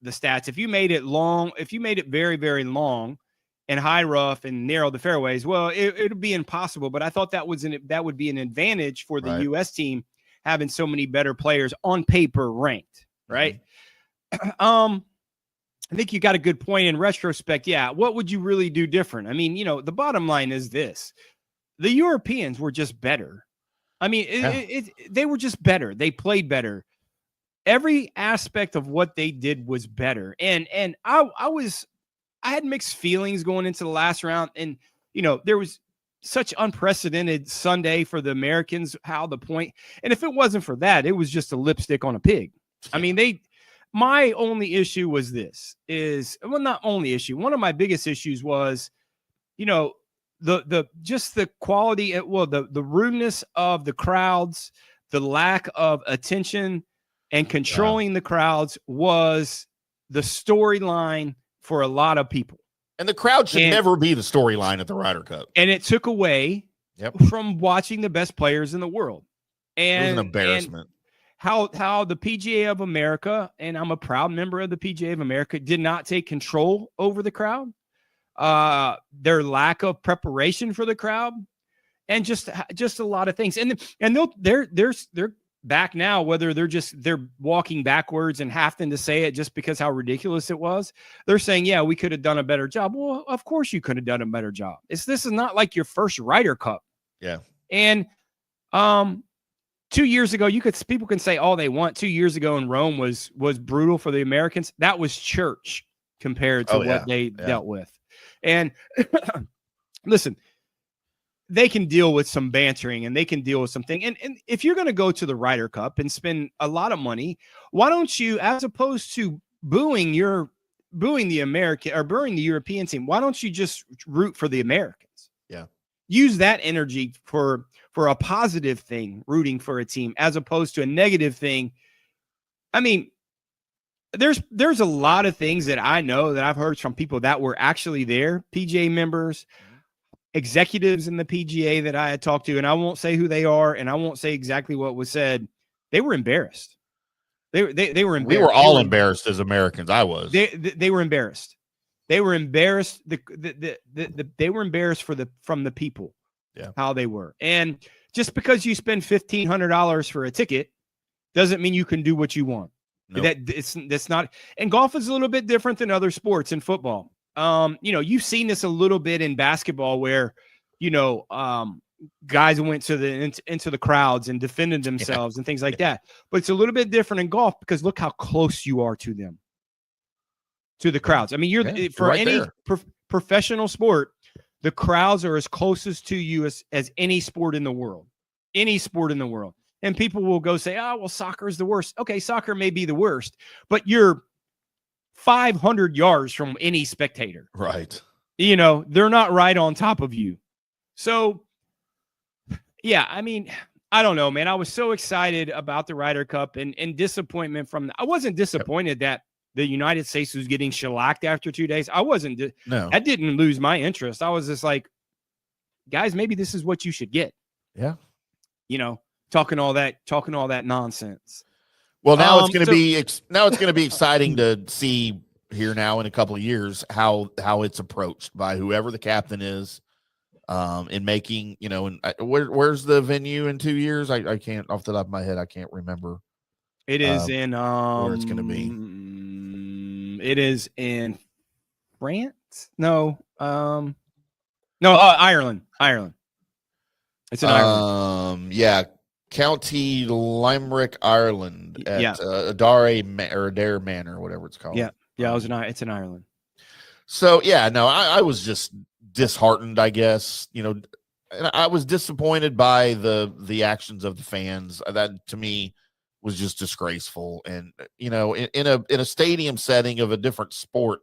the stats, if you made it long, if you made it very, very long and high rough and narrow the fairways, well, it would be impossible. But I thought that would be an advantage for the U.S. team, having so many better players on paper ranked, right? Mm-hmm. I think you got a good point in retrospect. Yeah. What would you really do different? I mean, the bottom line is this: the Europeans were just better. I mean, they were just better. They played better. Every aspect of what they did was better. And I had mixed feelings going into the last round. And, there was such unprecedented Sunday for the Americans, and if it wasn't for that, it was just a lipstick on a pig. I mean, my only issue was not only issue. One of my biggest issues was, the quality, the rudeness of the crowds, the lack of attention and controlling the crowds was the storyline for a lot of people. And the crowd should never be the storyline at the Ryder Cup. And it took away from watching the best players in the world. And it was an embarrassment. How the PGA of America, and I'm a proud member of the PGA of America, did not take control over the crowd. Their lack of preparation for the crowd, and just a lot of things. And they're back now, whether they're walking backwards and having to say it just because how ridiculous it was. They're saying, yeah, we could have done a better job. Well, of course you could have done a better job. This is not like your first Ryder Cup. Yeah. And 2 years ago, people can say all they want. 2 years ago in Rome was brutal for the Americans. That was church compared to what they dealt with. And listen, they can deal with some bantering and they can deal with something. And if you're going to go to the Ryder Cup and spend a lot of money, why don't you, as opposed to booing the American or booing the European team, why don't you just root for the Americans? Yeah. Use that energy for a positive thing, rooting for a team, as opposed to a negative thing. I mean, there's a lot of things that I know that I've heard from people that were actually there, PGA members, executives in the PGA that I had talked to, and I won't say who they are, and I won't say exactly what was said. They were embarrassed. They were embarrassed. We were all embarrassed as Americans. I was. They were embarrassed. They were embarrassed. They were embarrassed from the people. Yeah. How they were. And just because you spend $1,500 for a ticket doesn't mean you can do what you want. Nope. That's not. And golf is a little bit different than other sports and football. You've seen this a little bit in basketball where, guys went to into the crowds and defended themselves and things like that. But it's a little bit different in golf because look how close you are to them, to the crowds. I mean, for right any professional sport, the crowds are as closest to you as any sport in the world. Any sport in the world. And people will go say, oh, well, soccer is the worst. Okay, soccer may be the worst, but you're 500 yards from any spectator. Right. They're not right on top of you. So, yeah, I mean, I don't know, man. I was so excited about the Ryder Cup and disappointment I wasn't disappointed that the United States was getting shellacked after 2 days. I wasn't. No. That didn't lose my interest. I was just like, guys, maybe this is what you should get. Yeah. Talking all that nonsense. Well, now it's going to be exciting to see here now in a couple of years how it's approached by whoever the captain is, in making, and where's the venue in 2 years? I can't, off the top of my head, I can't remember. It is in where it's going to be. It is in France. No, Ireland. It's in Ireland. Yeah, County Limerick, Ireland, at Adair Manor, whatever it's called. Yeah, it's in Ireland. So yeah, no, I was just disheartened, I guess. And I was disappointed by the actions of the fans. That to me was just disgraceful. And in a stadium setting of a different sport,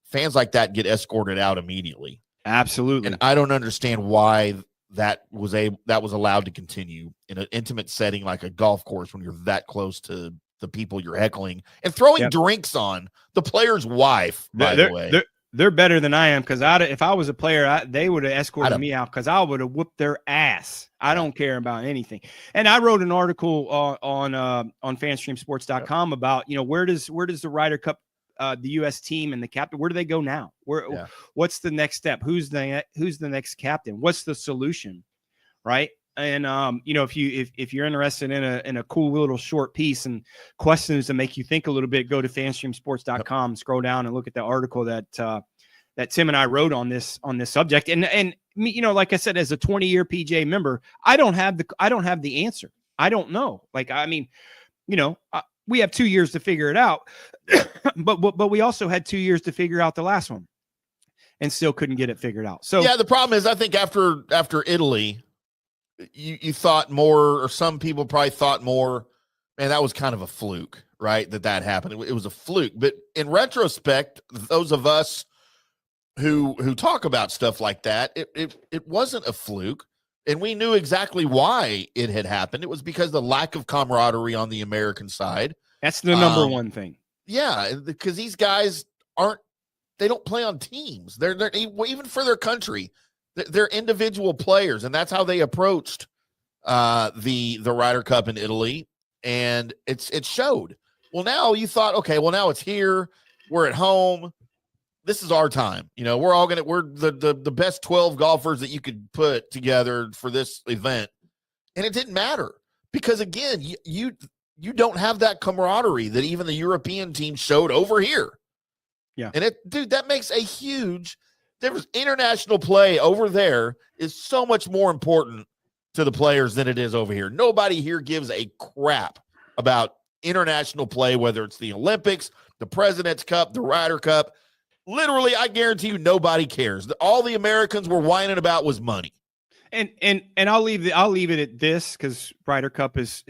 fans like that get escorted out immediately. Absolutely. And I don't understand why that was allowed to continue in an intimate setting like a golf course when you're that close to the people you're heckling and throwing drinks on the player's wife. By the way, they're better than I am, because if I was a player, they would have escorted me out, because I would have whooped their ass. I don't care about anything. And I wrote an article on fanstreamsports.com about where does the Ryder Cup, the U.S. team and the captain, where do they go now? What's the next step? Who's the next captain? What's the solution? Right. And if you're interested in a cool little short piece and questions to make you think a little bit, go to fanstreamsports.com, scroll down and look at the article that Tim and I wrote on this subject. And me, like I said, as a 20-year PGA member, I don't have the answer. I don't know. We have 2 years to figure it out, but we also had 2 years to figure out the last one and still couldn't get it figured out. So yeah, the problem is, I think after Italy, you thought more, or some people probably thought more, man, that was kind of a fluke, right? That happened. It was a fluke. But in retrospect, those of us who talk about stuff like that, it wasn't a fluke. And we knew exactly why it had happened. It was because of the lack of camaraderie on the American side. That's the number one thing. Yeah, because these guys they don't play on teams. They're even for their country. They're individual players, and that's how they approached the Ryder Cup in Italy, and it showed. Well, now you thought, okay, well now it's here. We're at home. This is our time. We're the best 12 golfers that you could put together for this event, and it didn't matter because again, you don't have that camaraderie that even the European team showed over here. Yeah, and that makes a huge. There's international play over there is so much more important to the players than it is over here. Nobody here gives a crap about international play, whether it's the Olympics, the President's Cup, the Ryder Cup. Literally, I guarantee you nobody cares. All the Americans were whining about was money. And I'll leave it at this, because Ryder Cup is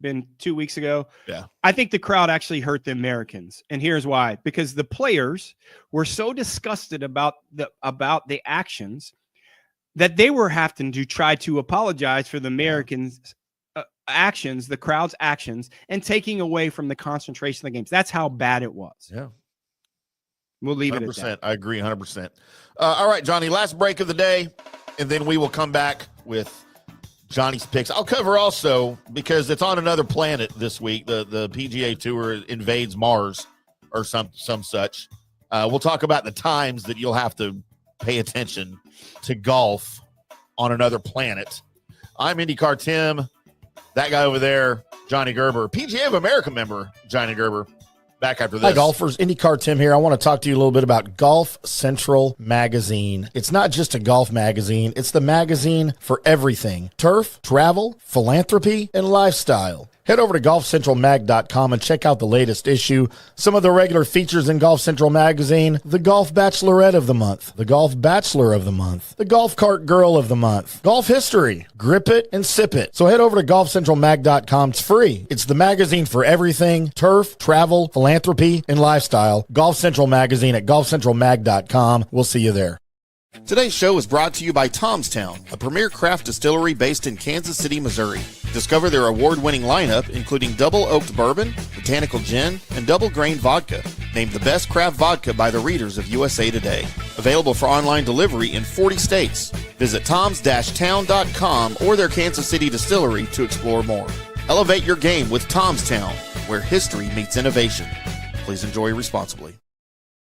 been 2 weeks ago. Yeah. I think the crowd actually hurt the Americans. And here's why. Because the players were so disgusted about the actions that they were having to try to apologize for the Americans' actions, the crowd's actions, and taking away from the concentration of the games. That's how bad it was. Yeah. We'll leave 100%. it at that. I agree 100%. All right, Johnny, last break of the day, and then we will come back with Johnny's picks. I'll cover also, because it's on another planet this week, the PGA Tour invades Mars or some such. We'll talk about the times that you'll have to pay attention to golf on another planet. I'm IndyCarTim. That guy over there, Johnny Gerber, PGA of America member, Johnny Gerber. Back after this. Hi, golfers. IndyCarTim here. I want to talk to you a little bit about Golf Central Magazine. It's not just a golf magazine. It's the magazine for everything. Turf, travel, philanthropy, and lifestyle. Head over to golfcentralmag.com and check out the latest issue. Some of the regular features in Golf Central Magazine: the Golf Bachelorette of the Month, the Golf Bachelor of the Month, the Golf Cart Girl of the Month, Golf History, Grip It and Sip It. So head over to golfcentralmag.com. It's free. It's the magazine for everything: turf, travel, philanthropy, and lifestyle. Golf Central Magazine at golfcentralmag.com. We'll see you there. Today's show is brought to you by Tomstown, a premier craft distillery based in Kansas City, Missouri. Discover their award-winning lineup, including double oaked bourbon, botanical gin, and double grain vodka. Named the best craft vodka by the readers of USA Today. Available for online delivery in 40 states. Visit toms-town.com or their Kansas City distillery to explore more. Elevate your game with Tomstown, where history meets innovation. Please enjoy responsibly.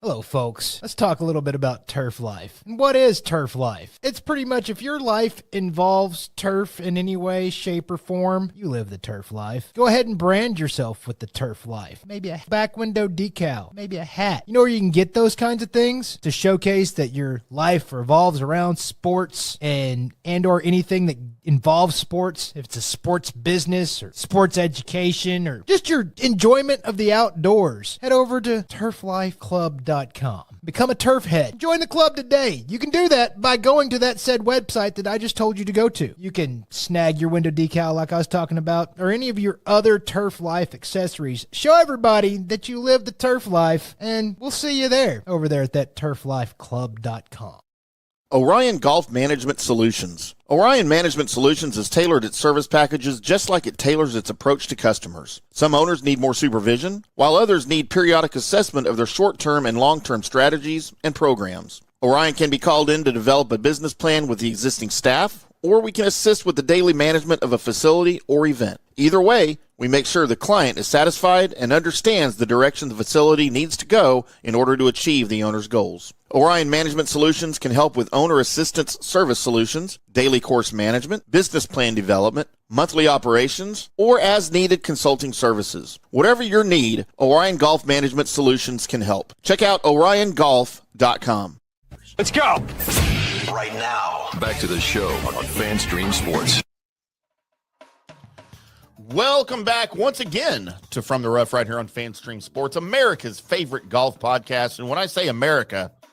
Hello, folks. Let's talk a little bit about turf life. And what is turf life? It's pretty much if your life involves turf in any way, shape, or form, you live the turf life. Go ahead and brand yourself with the turf life. Maybe a back window decal, maybe a hat. You know where you can get those kinds of things to showcase that your life revolves around sports and or anything that involves sports. If it's a sports business or sports education or just your enjoyment of the outdoors, head over to turflifeclub.com. Become a turf head. Join the club today. You can do that by going to that said website that I just told you to go to. You can snag your window decal like I was talking about, or any of your other turf life accessories. Show everybody that you live the turf life, and we'll see you there over there at that turflifeclub.com. Orion Golf Management Solutions. Orion Management Solutions has tailored its service packages just like it tailors its approach to customers. Some owners need more supervision, while others need periodic assessment of their short-term and long-term strategies and programs. Orion can be called in to develop a business plan with the existing staff, or we can assist with the daily management of a facility or event. Either way, we make sure the client is satisfied and understands the direction the facility needs to go in order to achieve the owner's goals. Orion Management Solutions can help with owner assistance service solutions, daily course management, business plan development, monthly operations, or as-needed consulting services. Whatever your need, Orion Golf Management Solutions can help. Check out oriongolf.com. Let's go. Right now, back to the show on FanStream Sports. Welcome back once again to From the Rough right here on FanStream Sports, America's favorite golf podcast. And when I say America, I'm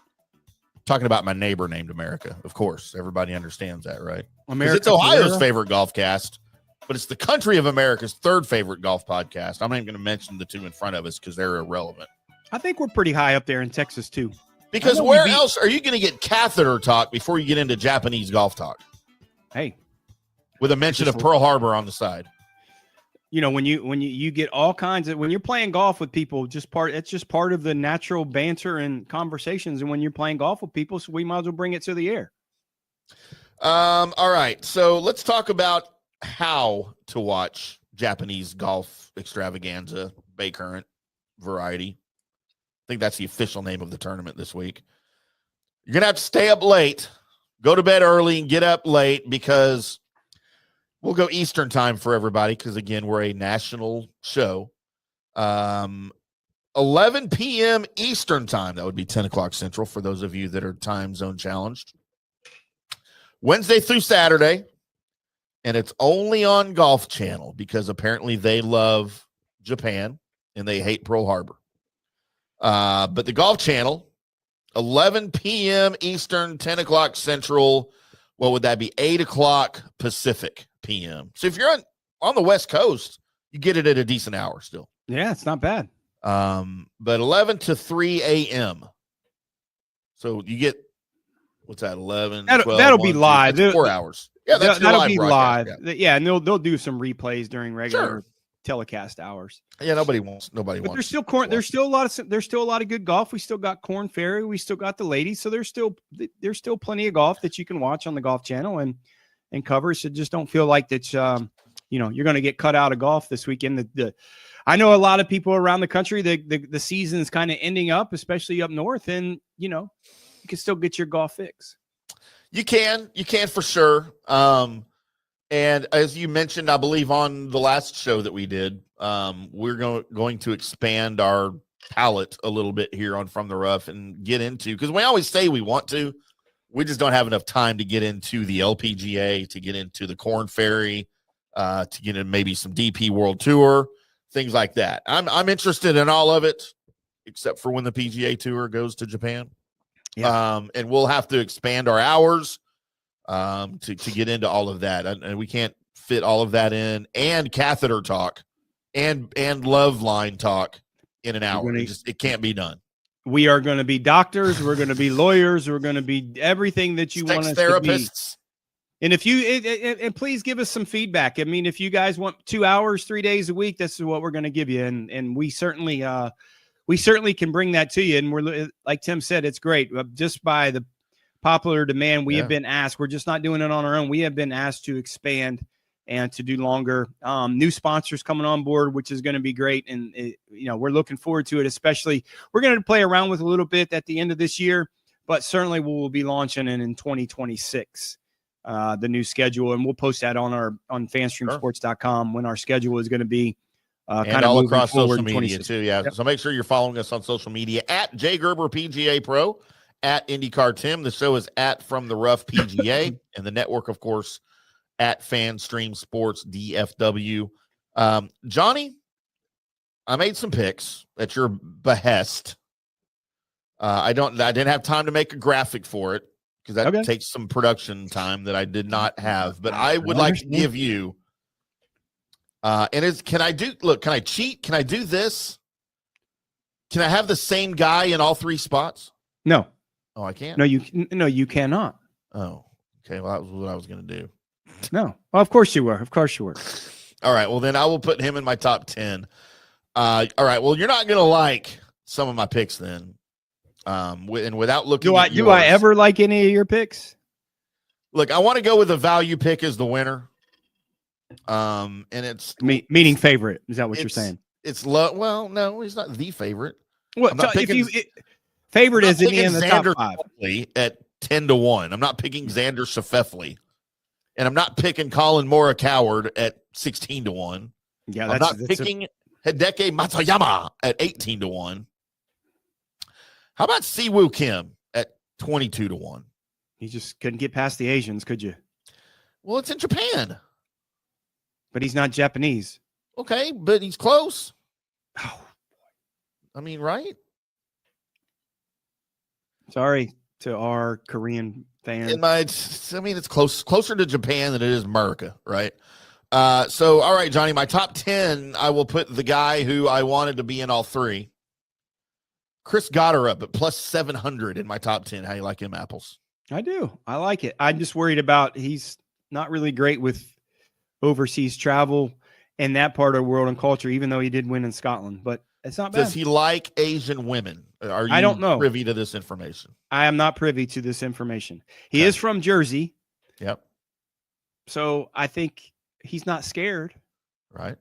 talking about my neighbor named America. Of course, everybody understands that, right? America, it's Ohio's favorite golf cast, but it's the country of America's third favorite golf podcast. I'm not even going to mention the two in front of us because they're irrelevant. I think we're pretty high up there in Texas, too. Because where else are you going to get catheter talk before you get into Japanese golf talk? Hey. With a mention of Pearl Harbor on the side. You know, when you get all kinds of, when you're playing golf with people, it's just part of the natural banter and conversations. And when you're playing golf with people, so we might as well bring it to the air. All right. So let's talk about how to watch Japanese golf extravaganza, Baycurrent variety. I think that's the official name of the tournament this week. You're going to have to stay up late, go to bed early and get up late because we'll go Eastern time for everybody because, again, we're a national show. 11 p.m. Eastern time. That would be 10 o'clock Central for those of you that are time zone challenged. Wednesday through Saturday. And it's only on Golf Channel because apparently they love Japan and they hate Pearl Harbor. But the Golf Channel, 11 p.m. Eastern, 10 o'clock Central. What would that be? 8 o'clock Pacific p.m. So if you're on the West Coast, you get it at a decent hour still. Yeah, it's not bad. But 11 to 3 a.m. So you get, what's that, 11, 12, that'll be live. 4 hours. Yeah, that'll be live. Broadcast. Yeah, and they'll do some replays during regular telecast hours. Yeah, nobody wants. But there's still a lot of good golf. We still got Corn Ferry. We still got the ladies. So there's still plenty of golf that you can watch on the Golf Channel and cover. So just don't feel like that's you're going to get cut out of golf this weekend. I know a lot of people around the country. The season's kind of ending up, especially up north, and you can still get your golf fix. You can for sure. And as you mentioned, I believe on the last show that we did, we're going to expand our palette a little bit here on From the Rough and get into, because we always say we want to, we just don't have enough time to get into the LPGA, to get into the Corn Ferry, to get in maybe some DP World Tour, things like that. I'm interested in all of it, except for when the PGA Tour goes to Japan. Yeah. And we'll have to expand our hours to get into all of that, and we can't fit all of that in, and catheter talk and love line talk in an hour. It can't be done. We are going to be doctors, we're going to be lawyers, we're going to be everything that you want us therapists. To be. And if you and please give us some feedback. I mean, if you guys want 2 hours 3 days a week, this is what we're going to give you, and we certainly can bring that to you. And we're, like Tim said, it's great. Just by the popular demand, we have been asked. We're just not doing it on our own. We have been asked to expand and to do longer. New sponsors coming on board, which is going to be great. And, we're looking forward to it, especially we're going to play around with a little bit at the end of this year, but certainly we will be launching it in 2026, the new schedule. And we'll post that on fanstreamsports.com when our schedule is going to be and kind of all moving across forward social media too. Yeah. Yep. So make sure you're following us on social media at J Gerber PGA Pro, at IndyCarTim. The show is at From the Rough PGA, and the network, of course, at FanStream Sports DFW. Johnny, I made some picks at your behest. I didn't have time to make a graphic for it because that takes some production time that I did not have. But I would like to give you. Can I cheat? Can I do this? Can I have the same guy in all three spots? No. Oh, I can't. No, you cannot. Oh, okay. Well, that was what I was going to do. No. Well, of course you were. Of course you were. All right. Well, then I will put him in my top 10. All right. Well, you're not going to like some of my picks then. And without looking, do I ever like any of your picks? Look, I want to go with a value pick as the winner. And it's meaning favorite. Is that what you're saying? It's low. Well, no, he's not the favorite. Well, favorite is in the top 5 at 10-1. I'm not picking Xander Schauffele, and I'm not picking Colin Mora Coward at 16-1. Yeah, I'm not picking Hideki Matsuyama at 18-1. How about Siwoo Kim at 22-1? You just couldn't get past the Asians, could you? Well, it's in Japan. But he's not Japanese. Okay, but he's close. Oh, I mean, right? Sorry to our Korean fans. It's closer to Japan than it is America, right? So, all right, Johnny, my top 10, I will put the guy who I wanted to be in all three. Chris Goddard up at plus 700 in my top 10. How you like him, Apples? I do. I like it. I'm just worried about he's not really great with overseas travel and that part of the world and culture, even though he did win in Scotland. But it's not bad. Does he like Asian women? Are you I don't know. Privy to this information? I am not privy to this information. He is from Jersey. Yep. So I think he's not scared. Right.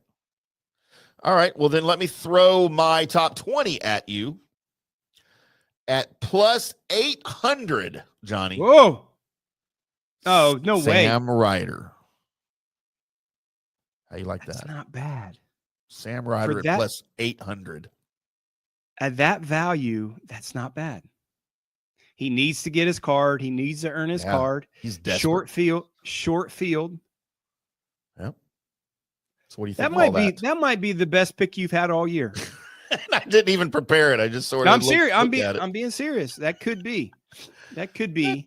All right. Well, then let me throw my top 20 at you at plus 800, Johnny. Whoa. Oh, no way. Sam Ryder. How you like That's that? Not bad. Sam Ryder at plus 800. At that value, that's not bad. He needs to get his card. He needs to earn his card. He's desperate. Short field. Yep. So what do you think? That might be the best pick you've had all year. I didn't even prepare it. I just sort of. I'm serious. I'm being serious. That could be.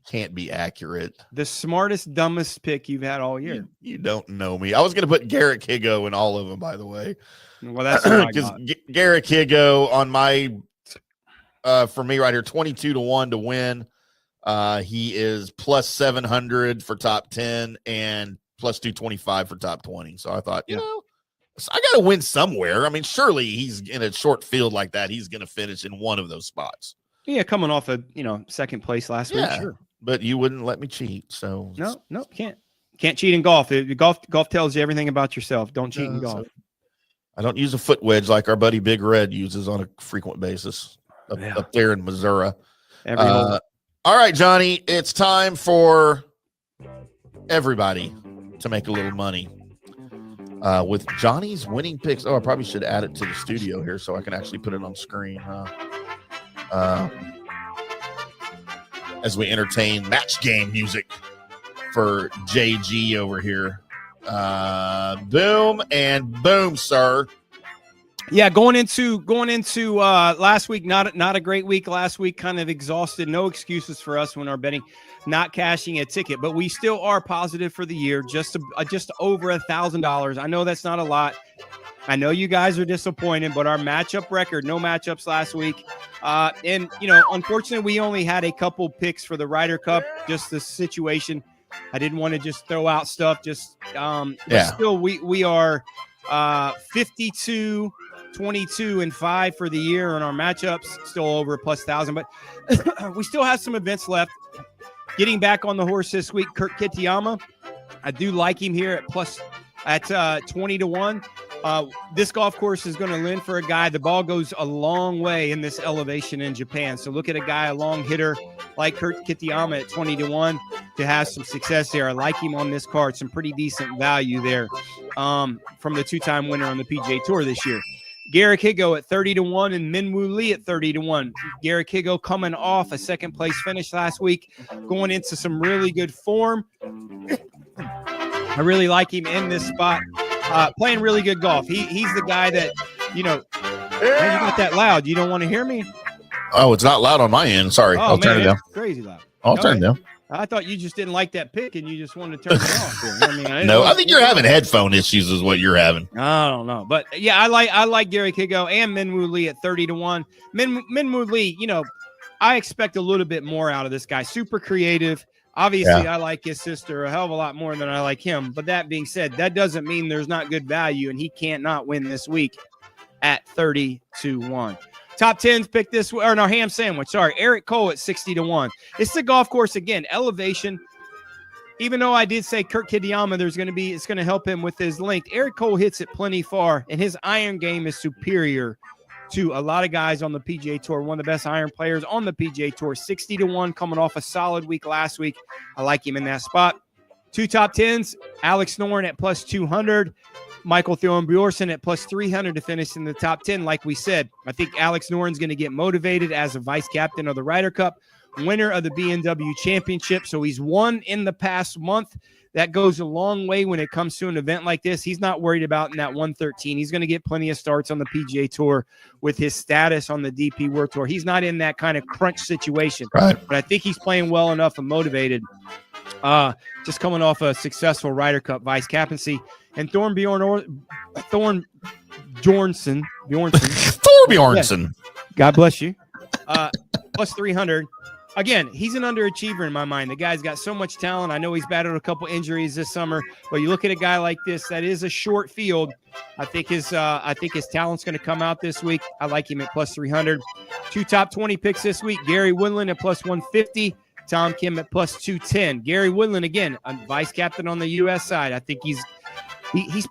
Can't be accurate. The smartest, dumbest pick you've had all year. You don't know me. I was going to put Garrett Higo in all of them, by the way. Well, that's because Garrett Higo on my for me right here, 22-1 to win. He is plus 700 for top 10 and plus 225 for top 20. So I thought, you know, I got to win somewhere. I mean, surely he's in a short field like that. He's going to finish in one of those spots. Yeah, coming off a second place last week, sure. But you wouldn't let me cheat, so no, can't cheat in golf. Golf tells you everything about yourself. Don't cheat in golf. So I don't use a foot wedge like our buddy Big Red uses on a frequent basis up there in Missouri. All right, Johnny, it's time for everybody to make a little money with Johnny's winning picks. Oh, I probably should add it to the studio here so I can actually put it on screen, huh? As we entertain match game music for JG over here. Boom and boom, sir. Yeah, going into last week, not a great week last week, kind of exhausted. No excuses for us when our betting, not cashing a ticket, but we still are positive for the year, just over $1,000. I know that's not a lot. I know you guys are disappointed, but our matchup record, no matchups last week. And, unfortunately, we only had a couple picks for the Ryder Cup, just the situation. I didn't want to just throw out stuff. But still, we are 52, 22, and 5 for the year on our matchups, still over plus 1,000. But we still have some events left. Getting back on the horse this week, Kurt Kitayama. I do like him here at plus at 20-1. This golf course is going to lend for a guy. The ball goes a long way in this elevation in Japan. So look at a guy, a long hitter like Kurt Kitayama at 20-1 to have some success there. I like him on this card. Some pretty decent value there from the two-time winner on the PGA Tour this year. Garrick Higgo at 30-1 and Minwoo Lee at 30-1. Garrick Higgo coming off a second-place finish last week, going into some really good form. I really like him in this spot, playing really good golf. He's the guy that, man, you got that loud. You don't want to hear me? Oh, it's not loud on my end. Sorry. I'll turn it down. Crazy loud. I'll turn it down. I thought you just didn't like that pick and you just wanted to turn it off. I think you're having headphone issues is what you're having. I don't know. But yeah, I like Garrick Higgo and Minwoo Lee at 30-1. Minwoo Lee, I expect a little bit more out of this guy. Super creative. Obviously, I like his sister a hell of a lot more than I like him. But that being said, that doesn't mean there's not good value, and he can't not win this week at 30-1. Top 10s pick this way, or no, ham sandwich. Sorry, Eric Cole at 60-1. It's the golf course again, elevation. Even though I did say Kurt Kitayama, it's going to help him with his length. Eric Cole hits it plenty far, and his iron game is superior to a lot of guys on the PGA Tour. One of the best iron players on the PGA Tour. 60-1, coming off a solid week last week. I like him in that spot. Two top 10s, Alex Noren at plus 200. Michael Bjornsson at plus 300 to finish in the top 10. Like we said, I think Alex Noren's going to get motivated as a vice captain of the Ryder Cup, winner of the BMW Championship. So he's won in the past month. That goes a long way when it comes to an event like this. He's not worried about in that 113. He's going to get plenty of starts on the PGA Tour with his status on the DP World Tour. He's not in that kind of crunch situation. Right. But I think he's playing well enough and motivated. Just coming off a successful Ryder Cup vice captaincy. And Thorbjornsen. Thorbjornsen. God bless you. Plus 300. Again, he's an underachiever in my mind. The guy's got so much talent. I know he's battled a couple injuries this summer, but you look at a guy like this, that is a short field. I think his talent's going to come out this week. I like him at plus 300. Two top 20 picks this week. Gary Woodland at plus 150. Tom Kim at plus 210. Gary Woodland, again, a vice captain on the U.S. side. I think he's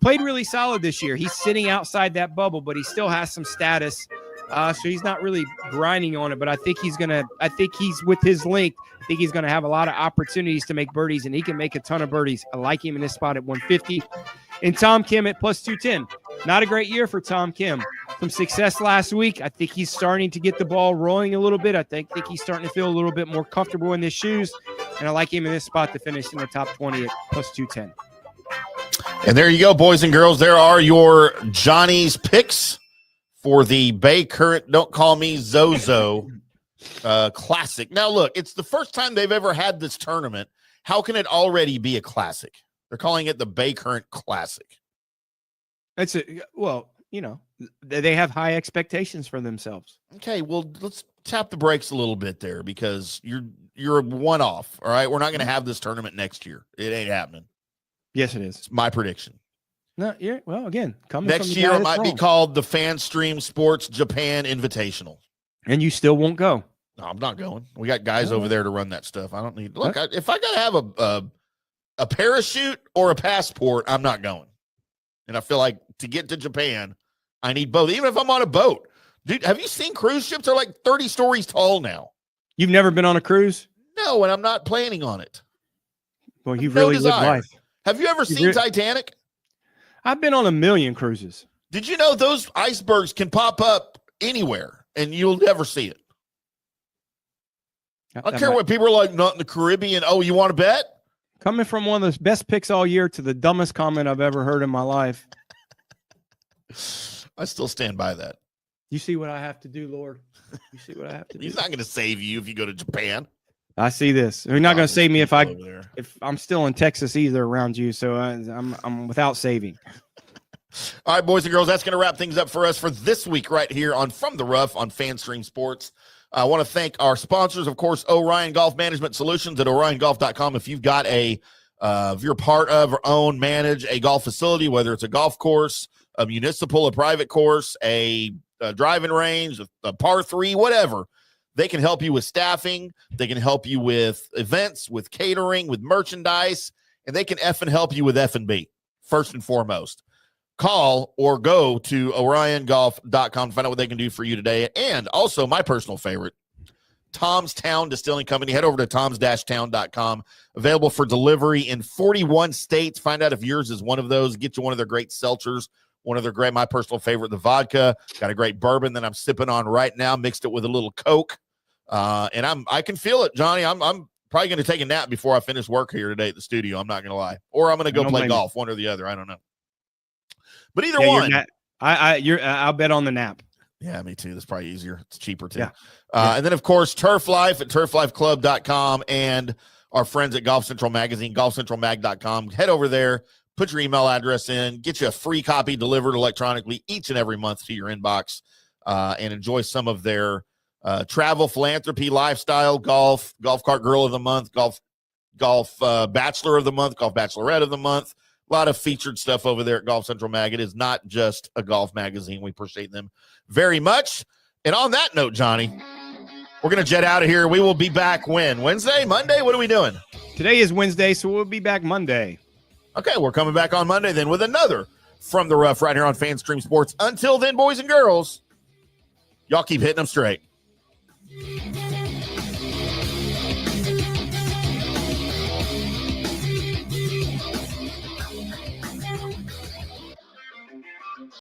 played really solid this year. He's sitting outside that bubble, but he still has some status. So he's not really grinding on it, but I think he's with his length, I think he's going to have a lot of opportunities to make birdies, and he can make a ton of birdies. I like him in this spot at 150. And Tom Kim at plus 210. Not a great year for Tom Kim. Some success last week. I think he's starting to get the ball rolling a little bit. I think he's starting to feel a little bit more comfortable in his shoes, and I like him in this spot to finish in the top 20 at plus 210. And there you go, boys and girls. There are your Johnny's picks for the Baycurrent Don't Call Me Zozo Classic. Now, look, it's the first time they've ever had this tournament. How can it already be a classic? They're calling it the Baycurrent Classic. They have high expectations for themselves. Okay, well, let's tap the brakes a little bit there because you're a one-off, all right? We're not going to have this tournament next year. It ain't happening. Yes, it is. It's my prediction. No, again, coming next year it might be called the FanStream Sports Japan Invitational. And you still won't go. No, I'm not going. We got guys over there to run that stuff. I don't need. Look, if I got to have a parachute or a passport, I'm not going. And I feel like to get to Japan, I need both. Even if I'm on a boat, dude. Have you seen cruise ships? They're like 30 stories tall now. You've never been on a cruise? No, and I'm not planning on it. Well, you've really lived life. Have you ever seen Titanic? I've been on a million cruises. Did you know those icebergs can pop up anywhere and you'll never see it? I don't care what people are like, not in the Caribbean. Oh, you want to bet? Coming from one of the best picks all year to the dumbest comment I've ever heard in my life. I still stand by that. You see what I have to do, Lord? You see what I have to do? He's not going to save you if you go to Japan. I see this. You're not going to save me if I'm still in Texas either around you. So I'm without saving. All right, boys and girls, that's going to wrap things up for us for this week right here on From the Rough on FanStream Sports. I want to thank our sponsors, of course, Orion Golf Management Solutions at OrionGolf.com. If you've got if you're part of or own, manage a golf facility, whether it's a golf course, a municipal, a private course, a driving range, a par 3, whatever, they can help you with staffing. They can help you with events, with catering, with merchandise, and they can effing help you with F&B. first and foremost. Call or go to oriongolf.com to find out what they can do for you today. And also my personal favorite, Tom's Town Distilling Company. Head over to toms-town.com. Available for delivery in 41 states. Find out if yours is one of those. Get you one of their great seltzers. One of their great, my personal favorite, the vodka. Got a great bourbon that I'm sipping on right now. Mixed it with a little Coke. And I can feel it, Johnny. I'm probably going to take a nap before I finish work here today at the studio. I'm not going to lie. Or I'm going to go play golf, one or the other. I don't know. But either one. I'll bet on the nap. Yeah, me too. That's probably easier. It's cheaper too. Yeah. And then, of course, Turf Life at turflifeclub.com and our friends at Golf Central Magazine, golfcentralmag.com. Head over there, put your email address in, get you a free copy delivered electronically each and every month to your inbox, and enjoy some of their travel, philanthropy, lifestyle, golf cart girl of the month, golf bachelor of the month, golf bachelorette of the month. A lot of featured stuff over there at Golf Central Mag. It is not just a golf magazine. We appreciate them very much. And on that note, Johnny, we're going to jet out of here. We will be back when? Wednesday? Monday? What are we doing? Today is Wednesday, so we'll be back Monday. Okay, we're coming back on Monday then with another From the Rough right here on FanStream Sports. Until then, boys and girls, y'all keep hitting them straight.